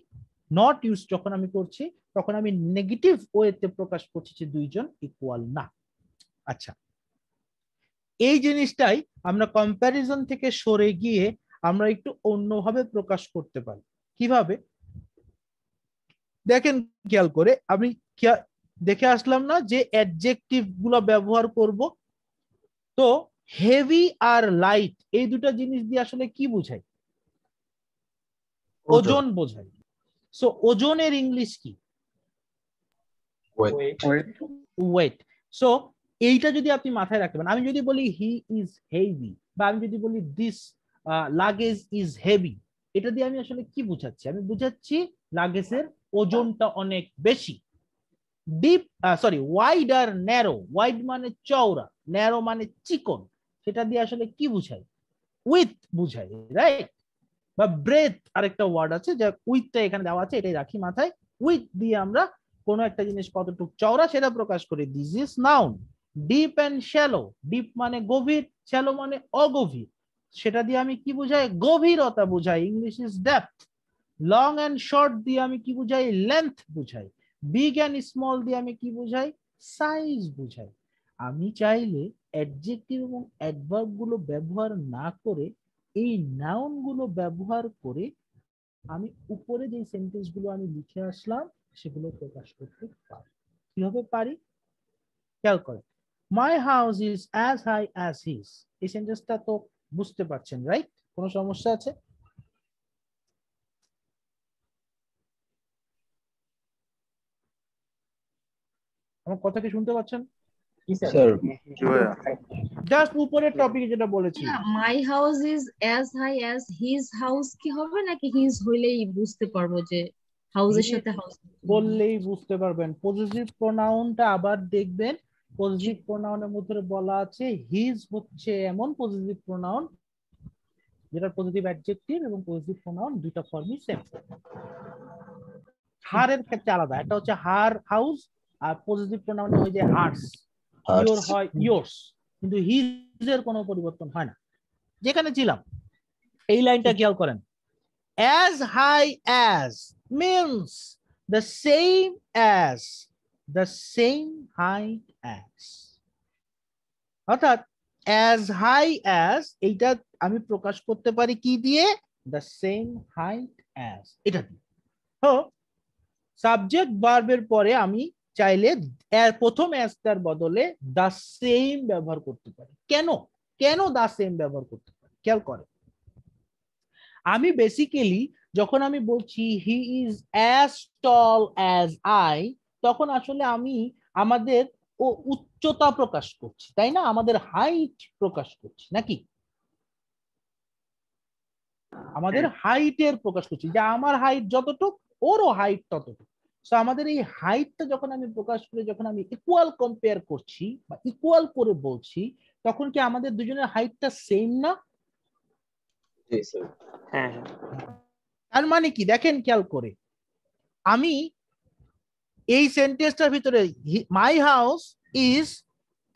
নট ইউজ যখন আমি করছি তখন আমি নেগেটিভ ওয়েতে প্রকাশ করছি যে দুইজন ইকুয়াল না। আচ্ছা, এই জিনিসটাই আমরা কম্প্যারিজন থেকে সরে গিয়ে আমরা একটু অন্যভাবে প্রকাশ করতে পারি। কিভাবে দেখেন, খেয়াল করে আমি দেখে আসলাম না যে অ্যাডজেক্টিভ গুলো ব্যবহার করব। তো হেভি আর লাইট এই দুটা জিনিস দিয়ে আসলে কি বোঝায়? ওজন বোঝায়। সো ওজনের ইংলিশ কি? ওয়েট। সো এইটা যদি আপনি মাথায় রাখবেন, আমি যদি বলি হি ইজ হেভি বা আমি যদি বলি দিস লাগেজ ইজ হেভি, এটা দিয়ে আমি আসলে কি বুঝাচ্ছি? আমি বুঝাচ্ছি লাগেজের ওজনটা অনেক বেশি। ডিপ ওয়াইড আর ন্যারো, ওয়াইড মানে চওড়া, ন্যারো মানে চিকন, সেটা দিয়ে আসলে কি বুঝায়? উইথ বুঝায়, রাইট? বা ব্রেথ আরেকটা ওয়ার্ড আছে, যা উইথটা এখানে দেওয়া আছে, এটাই রাখি মাথায়। উইথ দিয়ে আমরা কোনো একটা জিনিস কতটুকু চওড়া সেটা প্রকাশ করি। This is noun. Deep and shallow, deep মানে গভীর, শ্যালো মানে অগভীর, সেটা দিয়ে আমি কি বুঝাই? গভীরতা বুঝাই, English is depth. Long and short দিয়ে আমি কি বুঝাই? লেন্থ বুঝাই। বিগ এন্ড স্মল দিয়ে আমি কি বুঝাই? সাইজ বুঝাই। আমি চাইলে অ্যাডজেক্টিভ এবং অ্যাডভার্ব গুলো ব্যবহার না করে এই নাউন গুলো ব্যবহার করে আমি উপরে যে সেন্টেন্স গুলো আমি লিখে আসলাম সেগুলো প্রকাশ করতে পারি। কিভাবে পারি? খেয়াল করেন, my house is as high as his, এই সেন্টেন্সটা তো বুঝতে পারছেন, রাইট? কোনো সমস্যা আছে? আমার কথা কি শুনতে পাচ্ছেন? স্যার জাস্ট উপরের টপিকে যেটা বলেছি। My house is as high as his house কি হবে, নাকি হিজ হইলেই বুঝতে পারবো যে হাউসের সাথে হাউস বললেই বুঝতে পারবেন। পজিটিভ প্রোনাউনটা আবার দেখবেন, পজিটিভ প্রোনাউনের মধ্যে বলা আছে হিজ হচ্ছে এমন পজিটিভ প্রোনাউন যেটা পজিটিভ অ্যাডজেক্টিভ এবং পজিটিভ প্রোনাউন দুইটা ফর্মই সেম। হারের ক্ষেত্রে আলাদা, একটা হচ্ছে হার হাউস আর পজিটিভ প্রোনাউনে হয় যে হার্স, ইওর হয় ইয়োর্স, কিন্তু হিজ এর কোনো পরিবর্তন হয় না। যেখানে ছিলাম এই লাইনটা খেয়াল করেন, as high as means the same height as, অর্থাৎ as high as এইটা আমি প্রকাশ করতে পারি কি দিয়ে? the same height as, এটা দিয়ে। তো সাবজেক্ট ভার্বের পরে আমি চাইলে প্রথম as টার বদলে the same ব্যবহার করতে পারি। কেন the same ব্যবহার করতে পারি খেয়াল করেন। আমি বেসিক্যালি যখন আমি বলছি he is as tall as I, তখন আসলে আমি আমাদের উচ্চতা প্রকাশ করছি, তাই না? আমাদের হাইট প্রকাশ করছি নাকি? আমাদের হাইটের প্রকাশ করছি, যে আমার হাইট যতটুক ওরও হাইট ততটুক। সো আমাদের এই হাইটটা যখন আমি প্রকাশ করে, যখন আমি ইকুয়াল কম্পেয়ার করছি বা ইকুয়াল করে বলছি, তখন কি আমাদের দুজনের হাইটটা সেম না? হ্যাঁ। তার মানে কি দেখেন খেয়াল করে, আমি এই সেন্টেন্সটার ভিতরে my house is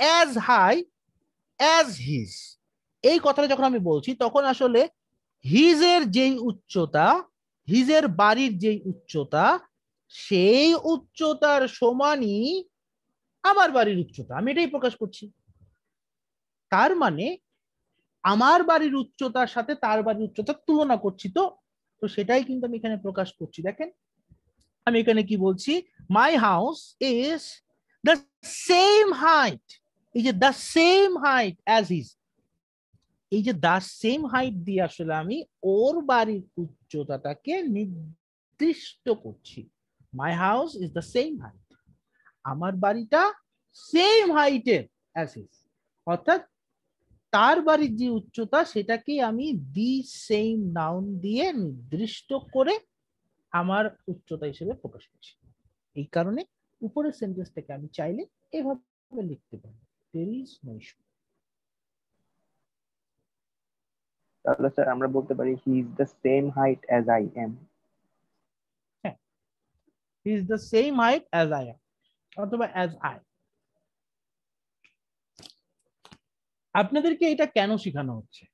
as high as his, এই কথাটা যখন আমি বলছি তখন আসলে হিজের যেই উচ্চতা, হিজের বাড়ির যেই উচ্চতা, সেই উচ্চতার সমানই আমার বাড়ির উচ্চতা, আমি এটাই প্রকাশ করছি। তার মানে আমার বাড়ির উচ্চতার সাথে তার বাড়ির উচ্চতার তুলনা করছি, তো সেটাই কিন্তু আমি এখানে প্রকাশ করছি। দেখেন আমি এখানে কি বলছি, মাই house is the same height, এই যে the same height as his, এই যে দ্য সেম হাইট দিয়ে আসলে আমি ওর বাড়ির উচ্চতাটাকে নির্দিষ্ট করছি। মাই house is the same height, আমার বাড়িটা সেম হাইটের অ্যাজ হিজ, অর্থাৎ তার বাড়ির যে উচ্চতা সেটাকে আমি দি সেম নাউন দিয়ে নির্দিষ্ট করে আমার উচ্চতা হিসেবে প্রকাশ করছি। এই কারণে উপরের সেন্টেন্সটাকে আমি চাইলে এভাবে লিখতে পারি, there is no issue। তাহলে স্যার আমরা বলতে পারি he is the same height as I am. হ্যাঁ, he is the same height as I am অথবা অ্যাজ আই। আপনাদেরকে এটা কেন শেখানো হচ্ছে?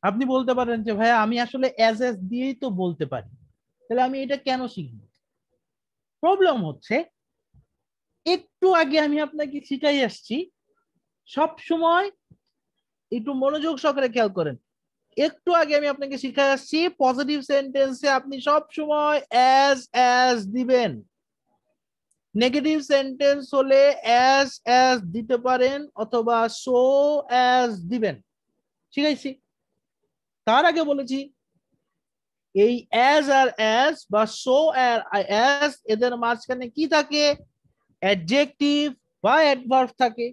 আপনি বলতে পারেন যে ভাইয়া আমি আসলে অ্যাজ দিয়েই তো বলতে পারি, তাহলে আমি এটা কেন শিখবো? প্রবলেম হচ্ছে একটু আগে আমি আপনাকে শিখাই আসছি, সব সময় একটু মনোযোগ সহকারে খেয়াল করেন, একটু আগে আমি আপনাকে শিখাই আসছি পজিটিভ সেন্টেন্সে আপনি সব সময় অ্যাজ দিবেন, নেগেটিভ সেন্টেন্স হলে অ্যাজ দিতে পারেন অথবা সো অ্যাজ দিবেন, শিখাইছি। তার আগে বলেছি এই অ্যাজ আর অ্যাজ বা সো আর অ্যাজ এদের মাঝখানে কি থাকে? অ্যাডজেক্টিভ বা অ্যাডভার্ব থাকে।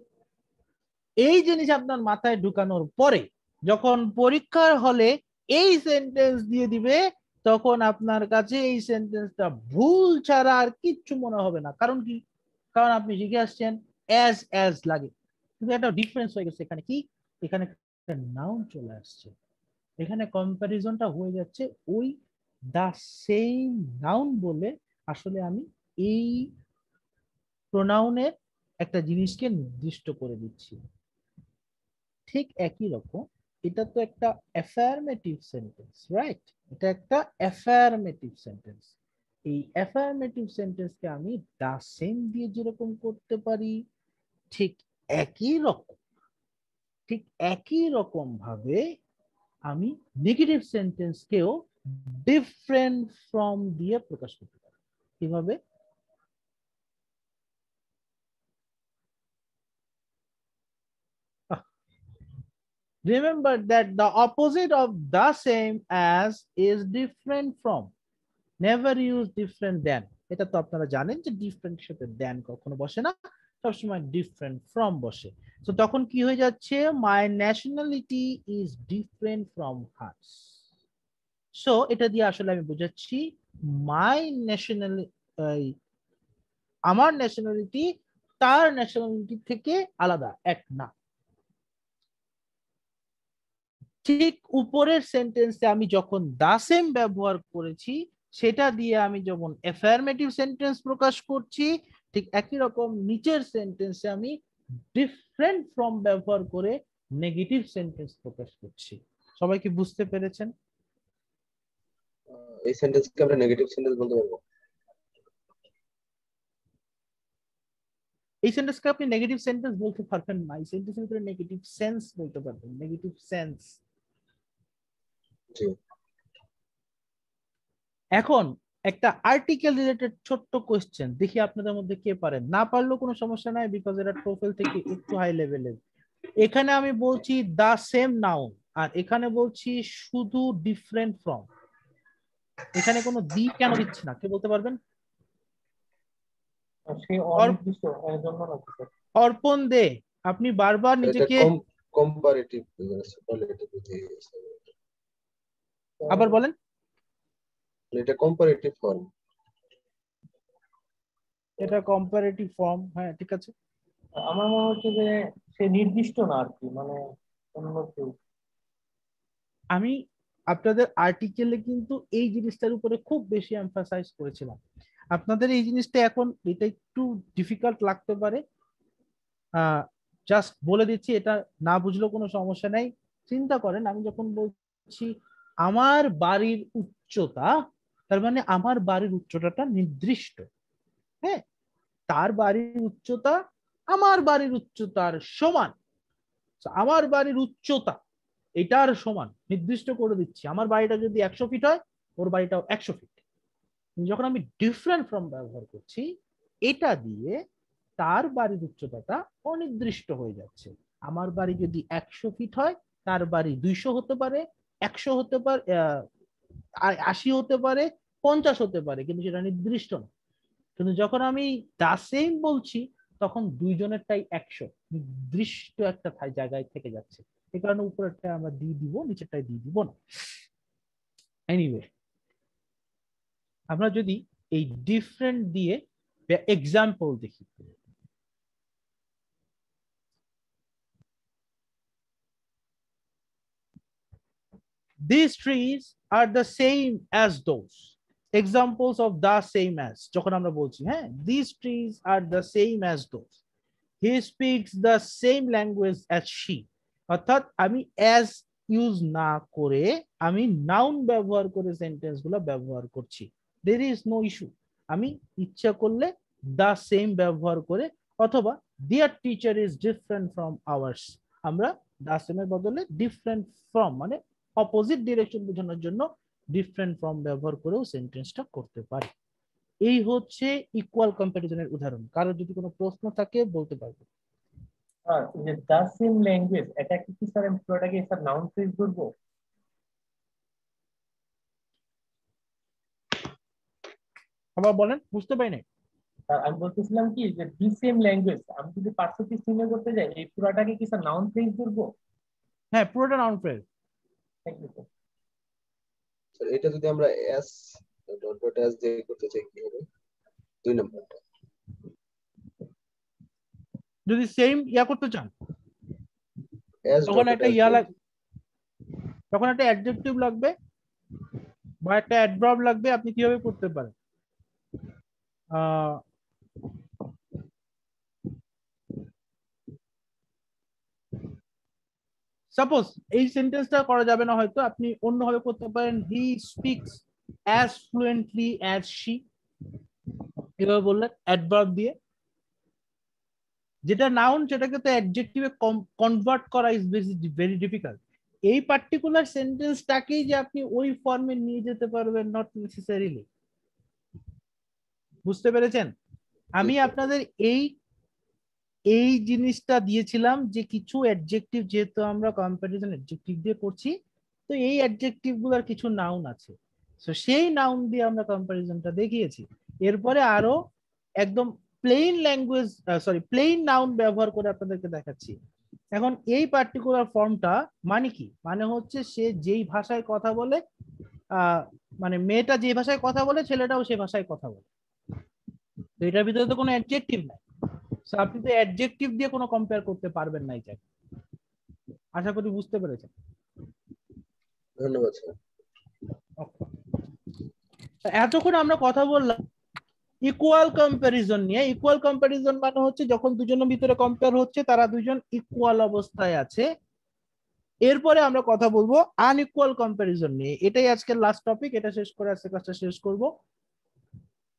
এই জিনিস আপনার মাথায় ঢুকানোর পরে যখন পরীক্ষার হলে এই সেন্টেন্স দিয়ে দিবে, তখন আপনার কাছে এই সেন্টেন্সটা ভুল ছাড়া আর কিচ্ছু মনে হবে না। কারণ কি? কারণ আপনি শিখে আসছেন অ্যাজ লাগে, কিন্তু একটা ডিফারেন্স হয়ে গেছে। এখানে কি? এখানে নাউন চলে আসছে, এখানে কম্প্যারিজনটা হয়ে যাচ্ছে ওই দা সেম নাউন বলে আসলে আমি এই প্রোনাউনের একটা জিনিসকে নির্দিষ্ট করে দিচ্ছি। ঠিক একই রকম এটা তো একটা অ্যাফার্মেটিভ সেন্টেন্স, রাইট? এটা একটা অ্যাফার্মেটিভ সেন্টেন্স। এই অ্যাফার্মেটিভ সেন্টেন্সকে আমি দা সেম দিয়ে যেরকম করতে পারি, ঠিক একই রকম ভাবে আমি নেগেটিভ সেন্টেন্সকেও ডিফারেন্ট ফ্রম দিয়ে প্রকাশ করতে পারি। কিভাবে? Remember that the opposite of the same as is different from. Never use different than. এটা তো আপনারা জানেন যে different সাথে than কখনো বসে না, সবসময় different from বসে। তো তখন কি হয়ে যাচ্ছে, my nationality is different from hers. So এটা দিয়ে আসলে আমি বুঝাচ্ছি my nationality, আমার ন্যাশনালিটি তার ন্যাশনালিটি থেকে আলাদা, এক না। ঠিক উপরের সেন্টেন্সে আমি যখন দা সেম ব্যবহার করেছি, সেটা দিয়ে আমি যখন অ্যাফার্মেটিভ সেন্টেন্স প্রকাশ করছি, ঠিক একই রকম নিচের সেন্টেন্সে আমি ডিফারেন্ট ফ্রম ব্যবহার করে নেগেটিভ সেন্টেন্স প্রকাশ করছি। সবাই কি বুঝতে পেরেছেন? এই সেন্টেন্সকে আমরা নেগেটিভ সেন্টেন্স বলতে পারবো? এই সেন্টেন্সকে আপনি নেগেটিভ সেন্টেন্স বলতে পারবেন না, এই সেন্টেন্সের ভিতরে নেগেটিভ সেন্স বলতে পারবেন, নেগেটিভ সেন্স। এখন একটা আর্টিকেল রিলেটেড ছোট্ট কোশ্চেন দেখি আপনাদের মধ্যে কে পারেন, না পারলেও কোনো সমস্যা নাই, বিকজ এটা টোফেল থেকে একটু হাই লেভেলের। এখানে আমি বলছি দা সেম নাউন, আর এখানে বলছি শুধু ডিফারেন্ট ফ্রম। এখানে কোনো দি কেন দিচ্ছি না, কে বলতে পারবেন? অর্পণ দে, আপনি বারবার নিজেকে কম্পারেটিভ আবার বলেন। এটা কম্পারেটিভ ফর্ম, এটা কম্পারেটিভ ফর্ম, হ্যাঁ ঠিক আছে। আমার মনে হচ্ছে যে সে নির্দিষ্ট না আর কি, মানে অন্য কেউ। আমি আপনাদের আর্টিকেলে কিন্তু এই জিনিসটার উপরে খুব বেশি এমফাসাইজ করেছিলাম। আপনাদের এই জিনিসটা এখন এটা একটু ডিফিকাল্ট লাগতে পারে, জাস্ট বলে দিচ্ছি, এটা না বুঝলেও কোনো সমস্যা নাই। চিন্তা করেন, আমি যখন বলছি আমার বাড়ির উচ্চতা, তার মানে আমার বাড়ির উচ্চতাটা নির্দিষ্ট। হ্যাঁ, তার বাড়ির উচ্চতা আমার বাড়ির উচ্চতার সমান, আমার বাড়ির উচ্চতা এটার সমান নির্দিষ্ট করে দিচ্ছি। আমার বাড়িটা যদি 100 ফিট হয়, ওর বাড়িটাও 100 ফিট। যখন আমি ডিফারেন্ট ফ্রম ব্যবহার করছি, এটা দিয়ে তার বাড়ির উচ্চতাটা অনির্দিষ্ট হয়ে যাচ্ছে। আমার বাড়ি যদি 100 ফিট হয়, তার বাড়ি 200 হতে পারে, 100 হতে পারে, 80 হতে পারে, 50 হতে পারে, কিন্তু সেটা নির্দিষ্ট না। কিন্তু যখন আমি দা সেম বলছি, তখন দুইজনেরটাই 100 নির্দিষ্ট একটা জায়গায় থেকে যাচ্ছে। এই কারণে উপরেরটা আমরা দিয়ে দিব, নিচেরটাই দিয়ে দিব না। এনিওয়ে, আমরা যদি এই ডিফারেন্ট দিয়ে এক্সাম্পল দেখি, these trees are the same as those. Examples of the same as, যখন আমরা বলছি হ্যাঁ these trees are the same as those, he speaks the same language as she, অর্থাৎ আমি as ইউজ না করে আমি নাউন ব্যবহার করে সেন্টেন্স গুলো ব্যবহার করছি। there is no issue, আমি ইচ্ছা করলে the same ব্যবহার করে, অথবা their teacher is different from ours, আমরা the same এর বদলে different from মানে অপোজিট ডিরেকশন বোঝানোর জন্য ডিফারেন্ট ফর্ম ব্যবহার করেও সেন্টেন্সটা করতে পারি। এই হচ্ছে ইকুয়াল কম্পারিজনের উদাহরণ। কারো যদি কোনো প্রশ্ন থাকে বলতে পারবে। আর যে দা সেম ল্যাঙ্গুয়েজ, এটা কি স্যার আমি পুরোটাকে স্যার নাউন ফ্রেজ ধরবো? আবার বলেন, বুঝতে পাই নাই। আমি বলতেছিলাম কি যে দি সেম ল্যাঙ্গুয়েজ, আমি যদি পার্সেন্টেজ চিহ্ন করতে যাই, এই পুরোটাকে কি স্যার নাউন ফ্রেজ ধরবো? হ্যাঁ, পুরোটা নাউন ফ্রেজ। স্যার এটা যদি আমরা এস ডট ডট এস দিয়ে করতে চাই কি হবে? দুই নম্বরটা যদি সেম ইয়া করতে চান, এস তখন ডট একটা ইয়া লাগবে, তখন একটা অ্যাডজেক্টিভ লাগবে বা একটা অ্যাডভার্ব লাগবে। আপনি কিভাবে করতে পারেন, সাপোজ এই সেন্টেন্সটা করা যাবে না, হয়তো আপনি অন্যভাবে করতে পারেন, he speaks as fluently as she, এভাবে বললেন অ্যাডভার্ব দিয়ে। যেটা নাউন সেটাকে তো অ্যাডজেক্টিভে কনভার্ট করা ইজ ভেরি ডিফিকাল্ট। এই পার্টিকুলার সেন্টেন্সটাকেই যে আপনি ওই ফর্মে নিয়ে যেতে পারবেন, নট নেসেসারিলি। বুঝতে পেরেছেন? আমি আপনাদের এই এই জিনিসটা দিয়েছিলাম যে কিছু অ্যাডজেক্টিভ, যেহেতু আমরা কম্পারিজন অ্যাডজেক্টিভ দিয়ে করছি, তো এই অ্যাডজেক্টিভ গুলোর কিছু নাউন আছে, তো সেই নাউন দিয়ে আমরা কম্পারিজনটা দেখিয়েছি। এরপরে আরো একদম plain language, sorry plain noun ব্যবহার করে আপনাদেরকে দেখাচ্ছি। এখন এই পার্টিকুলার ফর্মটা মানে কি, মানে হচ্ছে সে যেই ভাষায় কথা বলে, মানে মেয়েটা যে ভাষায় কথা বলে ছেলেটাও সেই ভাষায় কথা বলে, তো এটার ভিতরে তো কোনো অ্যাডজেক্টিভ নাই। So, আপনি তো অ্যাডজেক্টিভ দিয়ে কোনো কম্পেয়ার করতে পারবেন না এটা। আশা করি বুঝতে পেরেছেন। ধন্যবাদ স্যার। এতক্ষণ আমরা কথা বললাম ইকুয়াল কম্প্যারিজন নিয়ে। ইকুয়াল কম্প্যারিজন মানে হচ্ছে যখন দুজনের ভিতরে কম্পেয়ার হচ্ছে তারা দুজন ইকুয়াল অবস্থায় আছে। এরপরে আমরা কথা বলবো আনইকুয়াল কম্প্যারিজন নিয়ে। এটাই আজকের লাস্ট টপিক, এটা শেষ করে আজকে ক্লাসটা শেষ করব।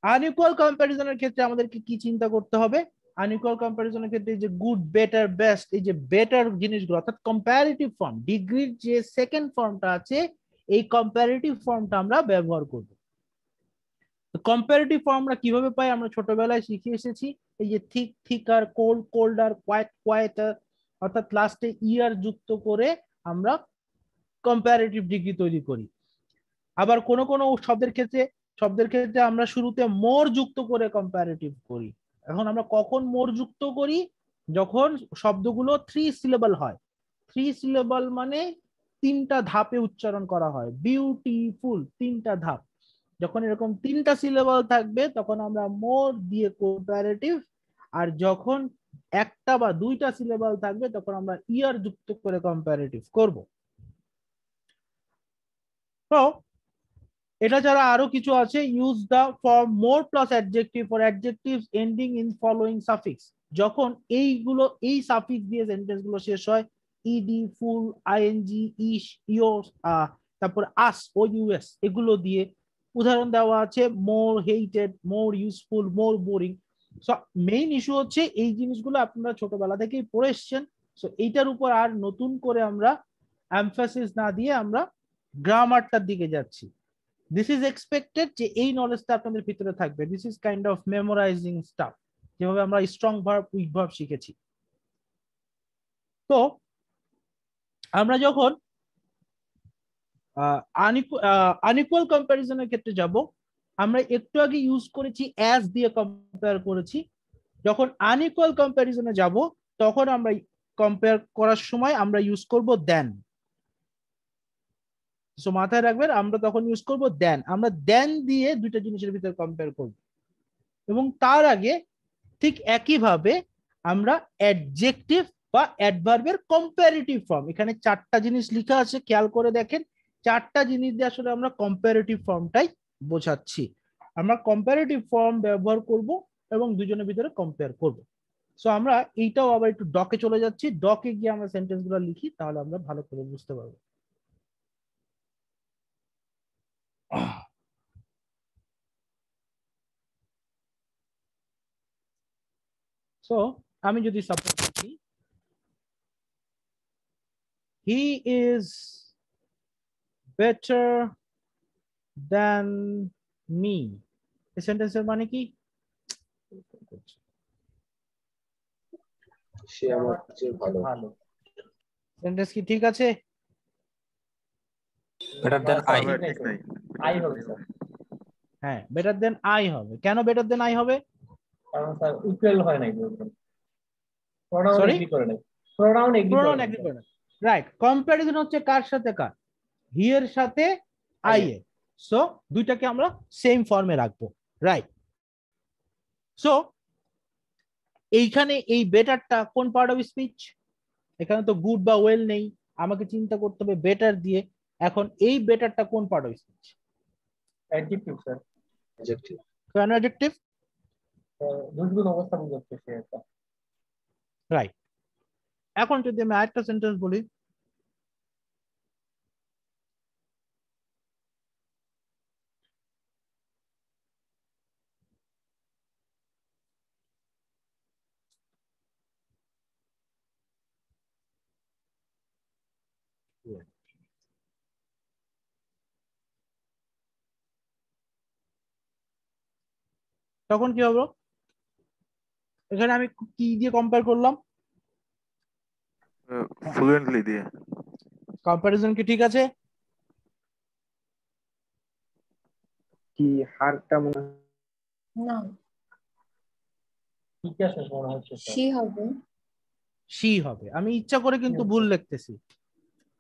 আনইকুয়াল কম্প্যারিজনের ক্ষেত্রে আমাদেরকে কি চিন্তা করতে হবে? আনইকুয়াল কম্প্যারিজনের ক্ষেত্রে যে গুড, বেটার, বেস্ট, এই যে বেটার জিনিসগুলো অর্থাৎ কম্পারেটিভ ফর্ম, ডিগ্রির যে সেকেন্ড ফর্মটা আছে এই কম্পারেটিভ ফর্মটা আমরা ব্যবহার করব। কম্পারেটিভ ফর্ম আমরা কিভাবে পাই? আমরা ছোটবেলায় শিখে এসেছি, এই যে thick, thicker, cold, colder, quiet, quieter, অর্থাৎ লাস্টে ইয়ার যুক্ত করে আমরা কম্পারেটিভ ডিগ্রি তৈরি করি। আবার কোন কোন শব্দের ক্ষেত্রে আমরা শুরুতে মোর যুক্ত করে কম্পারেটিভ করি। এখন আমরা কখন মোর যুক্ত করি? যখন শব্দগুলো 3 সিলেবল হয়। 3 সিলেবল মানে 3টা ধাপে উচ্চারণ করা হয়। বিউটিফুল 3টা ধাপ। যখন এরকম 3টা সিলেবল থাকবে তখন আমরা মোর দিয়ে কম্পারেটিভ, আর যখন 1টা বা 2টা সিলেবল থাকবে তখন আমরা ইয়ার যুক্ত করে কম্পারেটিভ করব। তো এটা ছাড়া আরো কিছু আছে। Use the for more plus adjective for adjectives ending in following suffix. যখন এই সাফিক্স দিয়ে সেন্টেন্স গুলো শেষ হয়, ইডি, ফুল, আইএনজি, ইস, ইয়োস, তারপর আস ও ইউএস, এগুলো দিয়ে। উদাহরণ দেওয়া আছে মোর হেটেড, মোর ইউজফুল, মোর বোরিং। সো মেইন ইস্যু হচ্ছে এই জিনিসগুলো আপনারা ছোটবেলা থেকেই পড়ে এসছেন। সো এইটার উপর আর নতুন করে আমরা এমফাসিস না দিয়ে আমরা গ্রামারটার দিকে যাচ্ছি। দিস ইজ এক্সপেক্টেড যে এই নলেজটা আপনাদের ভিতরে থাকবে। This is kind of memorising staff, যেভাবে আমরা স্ট্রং ভার্ব, উইক ভার্ব শিখেছি। তো আমরা যখন আনইকুয়াল কম্প্যারিজনের ক্ষেত্রে যাব, আমরা একটু আগে ইউজ করেছি অ্যাজ দিয়ে কম্পেয়ার করেছি। যখন আনইকুয়াল কম্প্যারিজনে যাব তখন আমরা কম্পেয়ার করার সময় আমরা ইউজ করব দেন। সো মাথায় রাখবেন, আমরা তখন ইউজ করব দেন। আমরা দেন দিয়ে দুইটা জিনিসের ভিতরে কম্পেয়ার করব, এবং তার আগে ঠিক একইভাবে আমরা অ্যাডজেক্টিভ বা অ্যাডভার্বের কম্পারেটিভ ফর্ম, এখানে 4টা জিনিস লেখা আছে, খেয়াল করে দেখেন। 4টা জিনিস দিয়ে আসলে আমরা কম্পারেটিভ ফর্মটাই বোঝাচ্ছি। আমরা কম্পারেটিভ ফর্ম ব্যবহার করব এবং দুজনের ভিতরে কম্পেয়ার করব। সো আমরা এইটাও আবার একটু ডকে চলে যাচ্ছি। ডকে গিয়ে আমরা সেন্টেন্স গুলো লিখি, তাহলে আমরা ভালো করে বুঝতে পারবো। সো আমি যদি সাপোজ লিখি he is better than me, এই সেন্টেন্সের মানে কি? সে আমার চেয়ে ভালো। সেন্টেন্স কি ঠিক আছে? Better than I. আই হবে স্যার। হ্যাঁ, বেটার দেন আই হবে। কেন বেটার দেন আই হবে? কারণ স্যার ইকুয়াল হয় নাই, প্রোনাউন সরি, এগ্রি করে নাই, প্রোনাউন এগ্রি করে প্রোনাউন নাই। এগ্রি করে না। রাইট, কম্প্যারিজন হচ্ছে কার সাথে কার? হি এর সাথে আই এর। সো দুইটাকে আমরা সেম ফর্মে রাখবো। রাইট। সো এইখানে এই বেটারটা কোন পার্ট অফ স্পিচ? এখানে তো গুড বা ওয়েল নেই, আমাকে চিন্তা করতে হবে বেটার দিয়ে। এখন এই বেটারটা কোন part of speech? Adjective sir. Adjective. কেন অ্যাডজেক্টিভ? দুর্গুণ অবস্থা বুঝাচ্ছে সে একটা। রাইট। এখন যদি আমি আরেকটা সেন্টেন্স বলি, তখন কি হবে? এখানে আমি কি দিয়ে কম্পেয়ার করলাম? ফ্লুয়েন্টলি দিয়ে। কম্পারিজন কি ঠিক আছে? কি হারটা মনে হয় না ঠিক আছে মনে হচ্ছে স্যার। সি হবে। সি হবে। আমি ইচ্ছা করে কিন্তু ভুল লিখতেছি,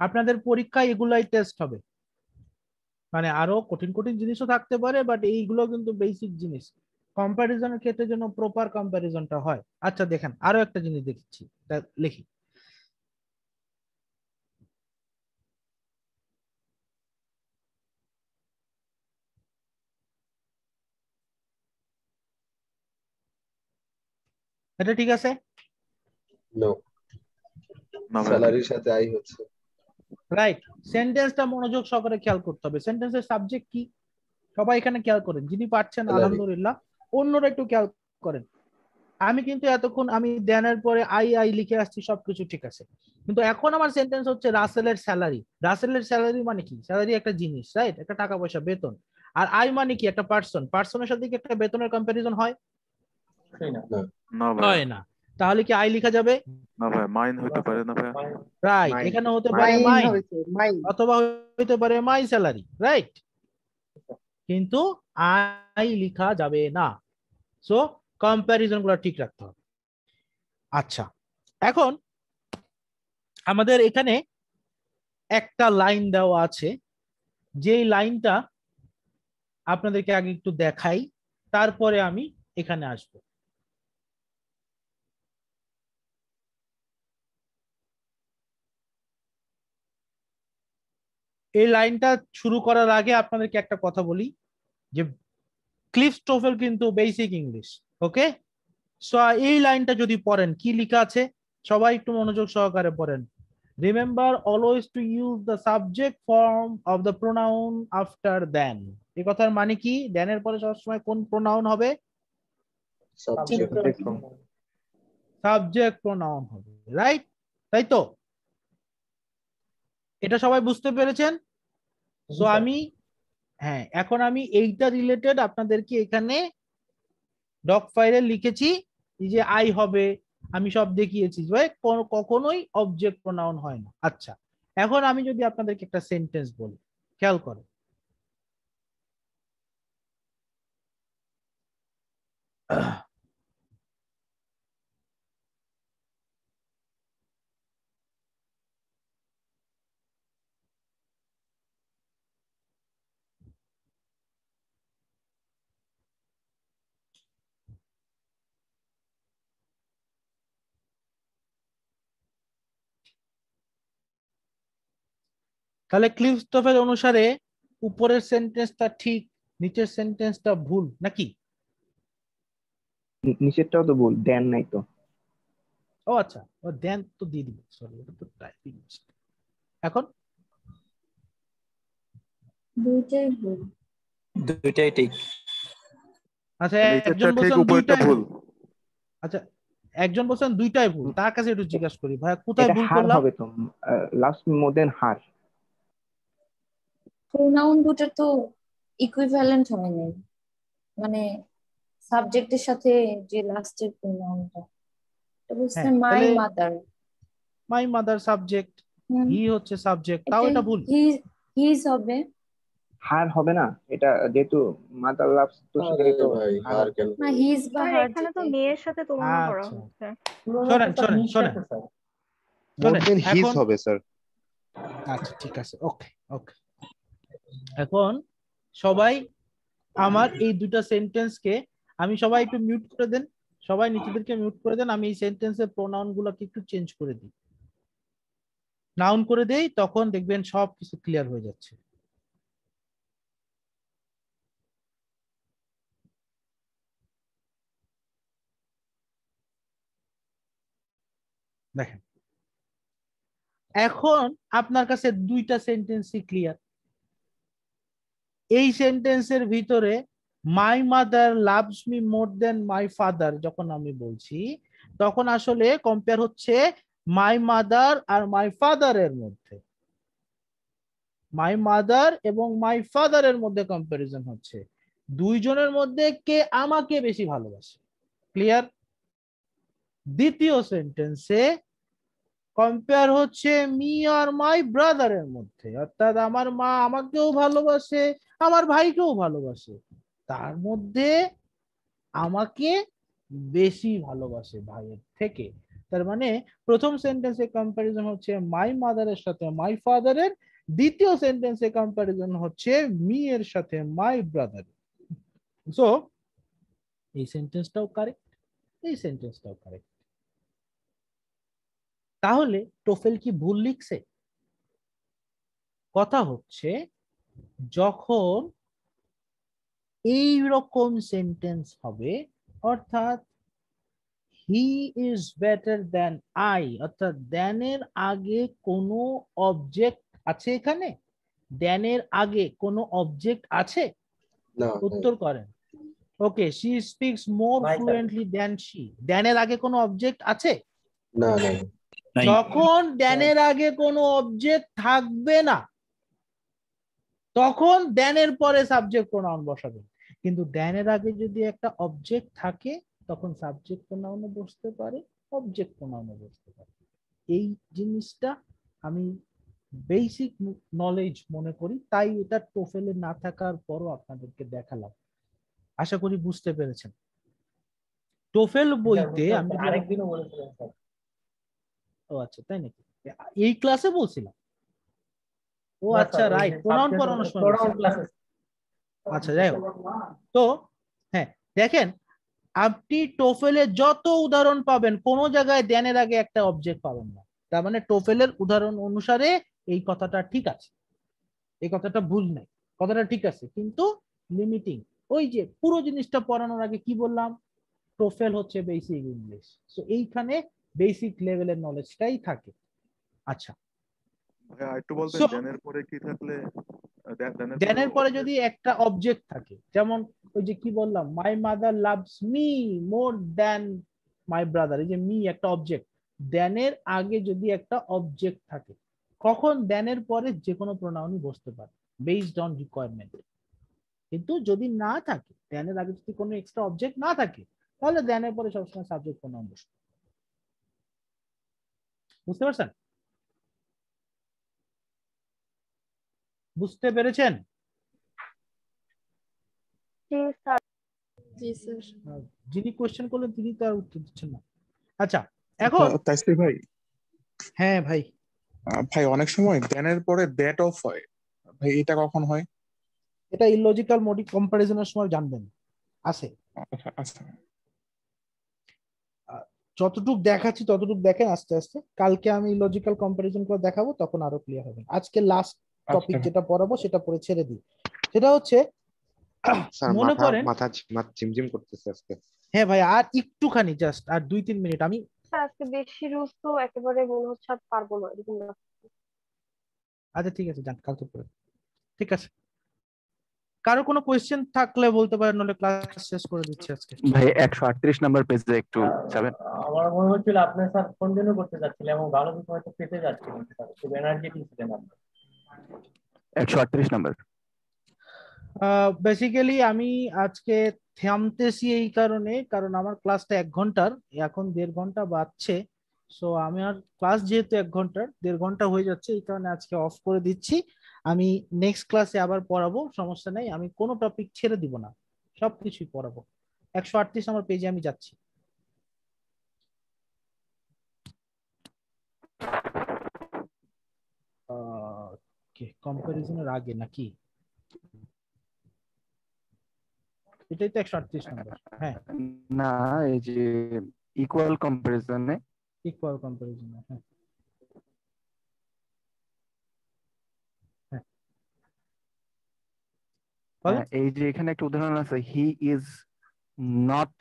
আপনাদের পরীক্ষায় এগুলাই টেস্ট হবে। মানে আরো কঠিন কঠিন জিনিসও থাকতে পারে, বাট এইগুলো কিন্তু বেসিক জিনিস। কম্পারিজনের ক্ষেত্রে যেন প্রপার কম্পারিজনটা হয়। আচ্ছা দেখেন আরো একটা জিনিস দেখছি, লিখি। এটা ঠিক আছে? নো, স্যালারির সাথে আই হচ্ছে। রাইট। সেন্টেন্সটা মনোযোগ সহকারে খেয়াল করতে হবে। সেন্টেন্সের সাবজেক্ট কি সবাই এখানে খেয়াল করেন, যিনি পাচ্ছেন আলহামদুলিল্লাহ, অন্যরা একটু খেয়াল করেন। আমি কিন্তু এতক্ষণ আমি দেনের পরে আই আই লিখে আসছি, সবকিছু ঠিক আছে, কিন্তু এখন আমার সেন্টেন্স হচ্ছে রাসেলের স্যালারি। রাসেলের স্যালারি মানে কি? স্যালারি একটা জিনিস, রাইট? একটা টাকা পয়সা, বেতন। আর আই মানে কি? একটা পার্সন। পার্সনের সাথে কি একটা বেতনের কম্পারিজন হয়? না ভাই, হয় না। তাহলে কি আই লেখা যাবে? না ভাই, মাইন হতে পারে না ভাই। রাইট, এখানে হতে পারে মাইন অথবা হতে পারে মাই স্যালারি, রাইট? কিন্তু আই লেখা যাবে না। সো কম্পারিজন গুলো ঠিক রাখতে হবে। আচ্ছা, এখন আমাদের এখানে একটা লাইন দেওয়া আছে, যেই লাইনটা আপনাদেরকে আগে একটু দেখাই, তারপরে আমি এখানে আসব। এই লাইনটা শুরু করার আগে আপনাদেরকে একটা কথা বলি, যে ক্লিফ স্টোফেল কিন্তু বেসিক ইংলিশ, ওকে? সো এই লাইনটা যদি পড়েন, কি লেখা আছে সবাই একটু মনোযোগ সহকারে পড়েন। Remember always to use the subject form of the pronoun after than. এই কথার মানে কি? দেনের পরে সবসময় কোন প্রোনাউন হবে? সাবজেক্ট প্রোনাউন হবে, রাইট? তাই তো? এটা সবাই বুঝতে পেরেছেন? সো আমি হ্যাঁ, এখন আমি এইটা রিলেটেড আপনাদেরকে এখানে ডক ফাইলে লিখেছি, যে আই হবে, আমি সব দেখিয়েছি, কখনোই অবজেক্ট প্রোনাউন হয় না। আচ্ছা, এখন আমি যদি আপনাদেরকে একটা সেন্টেন্স বলি, খেয়াল করো। তাহলে ক্লিফ স্টোফেল অনুসারে উপরের সেন্টেন্সটা ঠিক, নিচের সেন্টেন্সটা ভুল নাকি? নিচেরটাও তো ভুল, দেন নাই তো। ও আচ্ছা, ও দেন তো দিয়ে দিবে, সরি, এটা তো টাইপিং। এখন দুইটাই ভুল। দুইটাই ঠিক। আচ্ছা, নিচেরটা একজন ঠিক, বলছেন উপরেরটা দুইটাই ভুল। ভুল। আচ্ছা, একজন বলছেন দুইটাই ভুল, তার কাছে একটু জিজ্ঞাসা করি, ভাইয়া কোথায় এটা ভুল হার করলাম? হবে তো, লাস্ট মোর দেন হার। প্রোনাউন দুটো তো ইকুইভ্যালেন্ট হয় নাই, মানে সাবজেক্টের সাথে যে লাস্টের প্রোনাউনটা, এটা বলছে হ্যাঁ, মাই তাহলে মাদার। মাই মাদার সাবজেক্ট, হি হচ্ছে সাবজেক্ট, তাও এটা ভুল। হিজ হবে। হার হবে না, এটা যেহেতু মাদার লাভস তো সেখানে তো ভাই হার হার হবে। কেন? না হিজ বা স্যার হার এখানে তো যেটাই। মেয়ের সাথে তুলনা করা আচ্ছা, হচ্ছে। শোনেন শোনেন শোনেন মোর শোনেন, দেন হিজ এখন হবে স্যার। আচ্ছা ঠিক আছে, ওকে ওকে। এখন সবাই আমার এই দুটা সেন্টেন্সকে, আমি সবাই একটু মিউট করে দেন, সবাই নিজেদেরকে মিউট করে দেন। আমি এই সেন্টেন্সের প্রোনাউন গুলোকে একটু চেঞ্জ করে দিই, নাউন করে দেই, তখন দেখবেন সব কিছু ক্লিয়ার হয়ে যাচ্ছে। দেখেন, এখন আপনার কাছে দুইটা সেন্টেন্সই ক্লিয়ার। এই সেন্টেন্সের ভিতরে my mother loves me more than my father যখন আমি বলছি, তখন আসলে কম্পেয়ার হচ্ছে মাই মাদার আর মাই ফাদারের মধ্যে। মাই মাদার এবং মাই ফাদারের মধ্যে কম্পারিজন হচ্ছে, দুইজনের মধ্যে কে আমাকে বেশি ভালোবাসে। ক্লিয়ার? দ্বিতীয় সেন্টেন্সে কম্পেয়ার হচ্ছে মি আর মাই ব্রাদারের মধ্যে, অর্থাৎ আমার মা আমাকেও ভালোবাসে, আমার ভাইকেও ভালোবাসে, তার মধ্যে আমাকে বেশি ভালোবাসে ভাইয়ের থেকে। তার মানে প্রথম সেন্টেন্সে কম্প্যারিজন হচ্ছে মাই মাদারের সাথে মাই ফাদারের, দ্বিতীয় সেন্টেন্সে কম্প্যারিজন হচ্ছে মি এর সাথে মাই ব্রাদারের। সো এই সেন্টেন্সটাও কারেক্ট, এই সেন্টেন্সটাও কারেক্ট। তাহলে টোফেল কি ভুল লিখছে? কথা হচ্ছে যখন এই রকম সেন্টেন্স হবে, অর্থাৎ he is better than I, অর্থাৎ দ্যানের আগে কোনো অবজেক্ট আছে এখানে? দ্যানের আগে কোনো অবজেক্ট আছে? উত্তর করেন। Okay, she speaks more fluently than she, দ্যানের আগে কোনো অবজেক্ট আছে? না। যখন দ্যানের আগে কোনো অবজেক্ট থাকবে না তখন দ্যানের পরে সাবজেক্ট প্রোনাউন বসাবেন, কিন্তু দ্যানের আগে যদি একটা অবজেক্ট থাকে তখন সাবজেক্ট প্রোনাউনও বসতে পারে, অবজেক্ট প্রোনাউনও বসতে পারে। এই জিনিসটা আমি বেসিক নলেজ মনে করি, তাই এটা টোফেলে না থাকার পরও আপনাদেরকে দেখালাম। আশা করি বুঝতে পেরেছেন। টোফেল বইতে আমি আরেকদিনও বলেছিলেন স্যার। ও আচ্ছা, তাই নাকি? এই ক্লাসে বলছিলাম। ও আচ্ছা, রাইট, প্রোনাউন পড়ানোর সময়। আচ্ছা, যাই হোক। তো হ্যাঁ, দেখেন আপনি টোফেলে যত উদাহরণ পাবেন কোনো জায়গায় দ্যানের আগে একটা অবজেক্ট পাবেন না, তার মানে টোফেলের উদাহরণ অনুসারে এই কথাটা ঠিক আছে, এই কথাটা ভুল নাই, কথাটা ঠিক আছে, কিন্তু লিমিটিং। ওই যে পুরো জিনিসটা পড়ানোর আগে কি বললাম, টোফেল হচ্ছে বেসিক ইংলিশ, সো এইখানে বেসিক লেভেলের নলেজটাই থাকে। আচ্ছা, একটু বলবেন দ্যানের পরে কি থাকলে? দ্যানের পরে যদি একটা অবজেক্ট থাকে, যেমন ওই যে কি বললাম, মাই mother loves me more than my brother, এই যে মি একটা অবজেক্ট, দ্যানের আগে যদি একটা অবজেক্ট থাকে কখন দ্যানের পরে যে কোনো প্রোনাউনই বসতে পারে বেসড অন রিকোয়ারমেন্ট। কিন্তু যদি না থাকে, দ্যানের আগে যদি কোনো এক্সট্রা অবজেক্ট না থাকে, তাহলে দ্যানের পরে সবসময় সাবজেক্ট প্রোনাউন বসবে। বুঝতে পারছেন? বুঝতে পেরেছেন? যিনি কোশ্চেন করলেন তিনি তো আর উত্তর দিচ্ছেন না। আচ্ছা, এখন তাইসির ভাই। হ্যাঁ ভাই। ভাই অনেক সময় দ্যানের পরে দ্যাট অফ হয় ভাই, এটা কখন হয়? এটা ইলজিক্যাল মোডি কম্পারিজনের সময় জানবেন। আছে। আচ্ছা, যতটুক দেখাচ্ছি ততটুক দেখেন আস্তে আস্তে, কালকে আমি ইলজিক্যাল কম্পারিজন করে দেখাবো, তখন আরো ক্লিয়ার হবে। আজকে লাস্ট টপিক যেটা পড়াবো সেটা পড়ে ছেড়ে দিই। সেটা হচ্ছে মনে করেন মাথা ঝিমঝিম করতেছে আজকে। হ্যাঁ ভাই, আর একটুখানি, জাস্ট আর 2-3 মিনিট। আমি আজকে বেশি রুজ তো একেবারে মনে হচ্ছে আর পারবো না এরকম না। আচ্ছা ঠিক আছে, যান কালকে পড়ে। ঠিক আছে, কারো কোনো কোয়েশ্চেন থাকলে বলতে পারেন, নাহলে ক্লাস শেষ করে দিচ্ছি আজকে। ভাই 138 নাম্বার পেজে একটু যাবেন। আমার মনে হচ্ছিল আপনি স্যার কন্টিনিউ করতে যাচ্ছিলেন এবং ভালো কিছু হয়তো পেতে যাচ্ছিলেন স্যার, খুব এনার্জেটিক ছিলেন আপনি। 138 নাম্বার। বেসিক্যালি আমি আজকে থামতেছি এই কারণে, কারণ আমার ক্লাসটা 1 ঘন্টার, এখন 1.5 ঘন্টা বাজছে। সো আমার ক্লাস যেহেতু 1 ঘন্টার, 1.5 ঘন্টা হয়ে যাচ্ছে, এই কারণে আজকে অফ করে দিচ্ছি। আমি নেক্সট ক্লাসে আবার পড়াবো, সমস্যা নেই, আমি কোনো টপিক ছেড়ে দিব না, সবকিছুই পড়াবো। 138 নম্বর পেজে আমি যাচ্ছি। কম্পারিজনের আগে নাকি? এটাই তো 138 নম্বর। হ্যাঁ না, এই যে ইকুয়াল কম্পারিজনে, ইকুয়াল কম্পারিজনে। হ্যাঁ, এই যে এখানে একটা উদাহরণ আছে, হি is not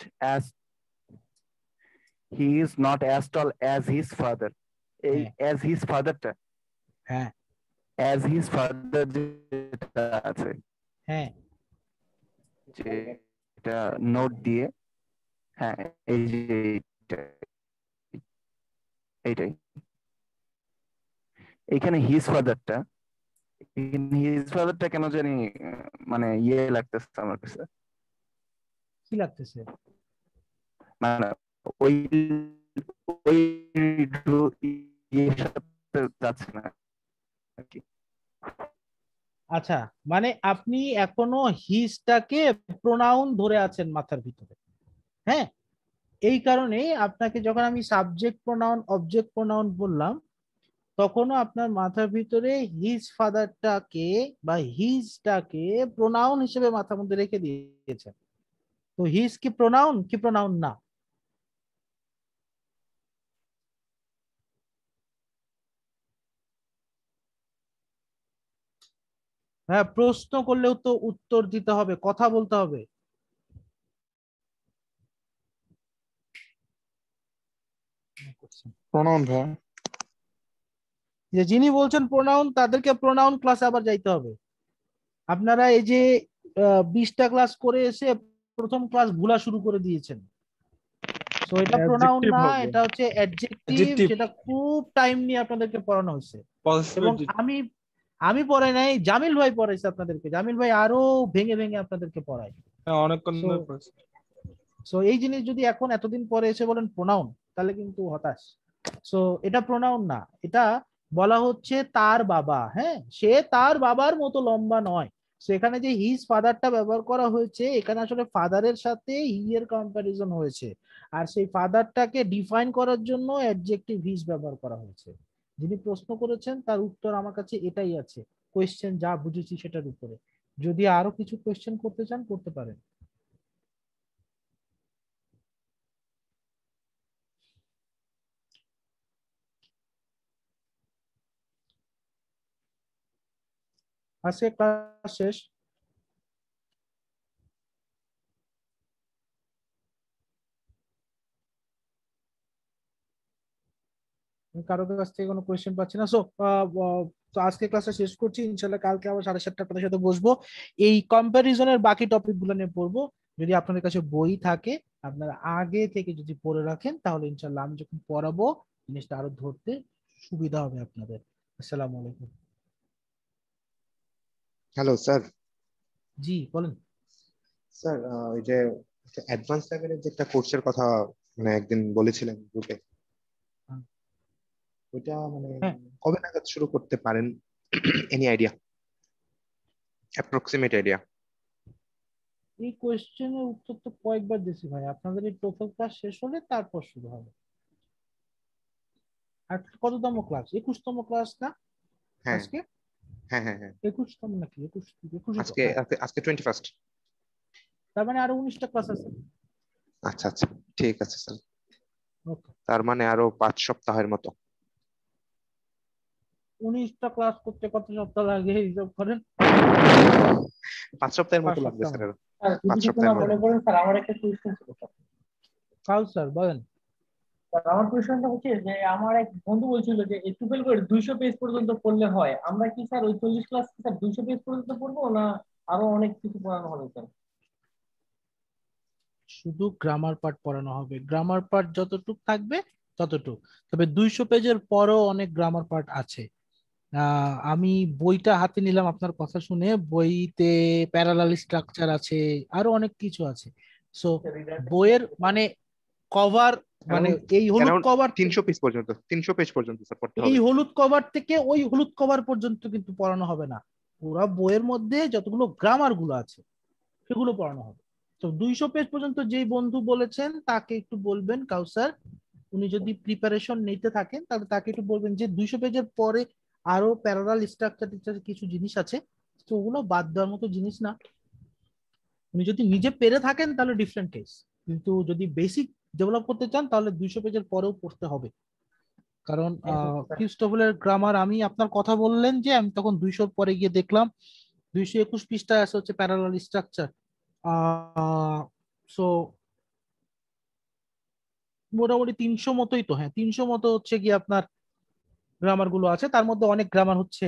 as tall as his father. এই অ্যাজ হিজ ফাদারটা, হ্যাঁ অ্যাজ হিজ ফাদার যেটা আছে, হ্যাঁ যে এটা নোট দিয়ে, হ্যাঁ এই যে এইটাই এখানে হিজ ফাদারটা কেন জানি মানে ইয়ে লাগতেছে আমার কাছে। কি লাগতেছে? মানে ওই ওই ইয়ের সাথে যাচ্ছে না আর কি। আচ্ছা, মানে আপনি এখনো হিজটাকে প্রোনাউন ধরে আছেন মাথার ভিতরে। হ্যাঁ, এই কারণে আপনাকে যখন আমি সাবজেক্ট প্রোনাউন অবজেক্ট প্রোনাউন বললাম, তখনও আপনার মাথার ভিতরে হিজ ফাদারটাকে বা হিজটাকে প্রোনাউন হিসেবে মাথার মধ্যে রেখে দিয়েছেন। তো হিজ কি প্রোনাউন কি প্রোনাউন না? হ্যাঁ, প্রশ্ন করলেও তো উত্তর দিতে হবে, কথা বলতে হবে। প্রণাম ভাই। যে যিনি বলছেন প্রোনাউন, তাদেরকে প্রোনাউন ক্লাসে আবার যাইতে হবে। আপনারা এই যে 20টা ক্লাস করে এসে প্রথম ক্লাস ভুলা শুরু করে দিয়েছেন। সো এটা প্রোনাউন Adjective না, হবে। এটা হচ্ছে অ্যাডজেক্টিভ, Adjective। যেটা খুব টাইম নিয়ে আপনাদেরকে পড়ানো হয়েছে। Positive এবং adjective। আমি পড়াই নাই, জামিল ভাই পড়াইছে আপনাদেরকে। জামিল ভাই আরো ভেঙে ভেঙে আপনাদেরকে পড়ায়। হ্যাঁ, অনেকক্ষণ So- ধরে পড়েছি। সো এই জিনিস যদি এখন এতদিন পরে এসে বলেন প্রোনাউন, তাহলে কিন্তু হতাশ। সো এটা প্রোনাউন না, এটা বলা হচ্ছে তার বাবা। হ্যাঁ, সে তার বাবার মতো লম্বা নয়। সো এখানে যে হিজ ফাদারটা ব্যবহার করা হয়েছে, এখানে আসলে ফাদারের সাথে হি এর কম্প্যারিজন হয়েছে, আর সেই ফাদারটাকে ডিফাইন করার জন্য অ্যাডজেক্টিভ হিজ ব্যবহার করা হয়েছে। যিনি প্রশ্ন করেছেন তার উত্তর আমার কাছে এটাই আছে, কোয়েশ্চেন যা বুঝেছি সেটার উপরে। যদি আরো কিছু কোয়েশ্চেন করতে চান করতে পারেন। আজকে ক্লাস শেষ। কারো কাছ থেকে কোনো কোয়েশ্চেন পাচ্ছি না। সো আজকে ক্লাসটা শেষ করছি। ইনশাল্লাহ কালকে আবার 7:30 আপনাদের সাথে বসবো, এই কম্প্যারিজনের বাকি টপিক গুলো নিয়ে পড়বো। যদি আপনাদের কাছে বই থাকে, আপনারা আগে থেকে যদি পড়ে রাখেন, তাহলে ইনশাল্লাহ আমি যখন পড়াবো জিনিসটা আরো ধরতে সুবিধা হবে আপনাদের। আসসালামু আলাইকুম। Hello sir. জি বলেন। স্যার ওই যে অ্যাডভান্স লেভেলের যে একটা কোর্সের কথা মানে একদিন বলেছিলেন গ্রুপে, ওইটা মানে কবে নাগাদ শুরু করতে পারেন? Any idea, approximate idea? এই কোয়েশ্চেনের উত্তর তো কয়েকবার দিয়েছি ভাই। আপনাদের এই টোটাল ক্লাস শেষ হলে তারপর শুরু হবে। আর কততম ক্লাস? 21তম ক্লাস না হ্যাঁ আজকে? হ্যাঁ হ্যাঁ হ্যাঁ 21তম নাকি 21? আজকে আজকে 21st। তার মানে আরো 19টা ক্লাস আছে। আচ্ছা আচ্ছা, ঠিক আছে স্যার। ওকে, তার মানে আরো 5 সপ্তাহের মতো। 19টা ক্লাস করতে কত সপ্তাহ লাগে হিসাব করেন? 5 সপ্তাহের মতো 5 লাগবে সপ্তাহ। স্যার। স্যার, 5 যদি কিছু সপ্তাহের না মতো। মনে করেন স্যার, আমার একটা কোয়েশ্চেন ছিল স্যার। কাল স্যার বলেন। স্যার, আমার কোয়েশ্চেনটা হচ্ছে যে আমার এক বন্ধু বলছিল যে এই টুপেল করে 200 পেজ পর্যন্ত পড়লে হয়। আমরা কি স্যার ওই 40 ক্লাস কি স্যার 200 পেজ পর্যন্ত পড়বো, না আরো অনেক কিছু পড়ানো হবে স্যার? শুধু গ্রামার পার্ট পড়ানো হবে, গ্রামার পার্ট যতটুক থাকবে ততটুক। তবে 200 পেজের পরেও অনেক গ্রামার পার্ট আছে। আমি বইটা হাতে নিলাম আপনার কথা শুনে, বইতে প্যারালাল স্ট্রাকচার আছে, আরো অনেক কিছু আছে। সো বইয়ের মানে কভার, মানে এই হলুদ কভার 300 পেজ পর্যন্ত, 300 পেজ পর্যন্ত স্যার পড়তে এই হবে। হলুদ কভার থেকে ওই হলুদ কভার পর্যন্ত কিন্তু পড়ানো হবে না। পুরো বইয়ের মধ্যে যতগুলো গ্রামার গুলো আছে সেগুলো পড়ানো হবে। তো 200 পেজ পর্যন্ত যেই বন্ধু বলেছেন তাকে একটু বলবেন, কাউসার, উনি যদি প্রিপারেশন নিতে থাকেন তাহলে তাকে একটু বলবেন যে 200 পেজের পরে আরো প্যারালাল স্ট্রাকচার কিছু জিনিস আছে, তো ওগুলো বাদ দেওয়ার মতো জিনিস না। উনি যদি নিজে পেরে থাকেন তাহলে ডিফারেন্ট কেস, কিন্তু যদি বেসিক ডেভেলপ করতে চান তাহলে 200 পেজের পরেও পড়তে হবে। কারণ ক্রিস্টোফেলের গ্রামার, আমি আপনার কথা বললেন যে আমি তখন 200 পরে গিয়ে দেখলাম 221 পৃষ্ঠায় আছে হচ্ছে প্যারালাল স্ট্রাকচার। সো মোটামুটি 300 মতোই তো, হ্যাঁ 300 মতো হচ্ছে গিয়ে আপনার গ্রামার গুলো আছে। তার মধ্যে অনেক গ্রামার হচ্ছে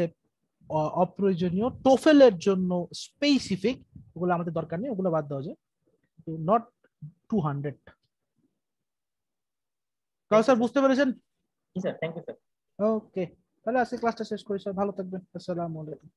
অপ্রয়োজনীয়, টোফেলের জন্য স্পেসিফিক, ওগুলো আমাদের দরকার নেই, ওগুলো বাদ দেওয়া যায়। নট 200। স্যার বুঝতে পেরেছেন? Sir thank you sir. Okay, তাহলে আজকে ক্লাসটা শেষ করি স্যার, ভালো থাকবেন। আসসালামু আলাইকুম।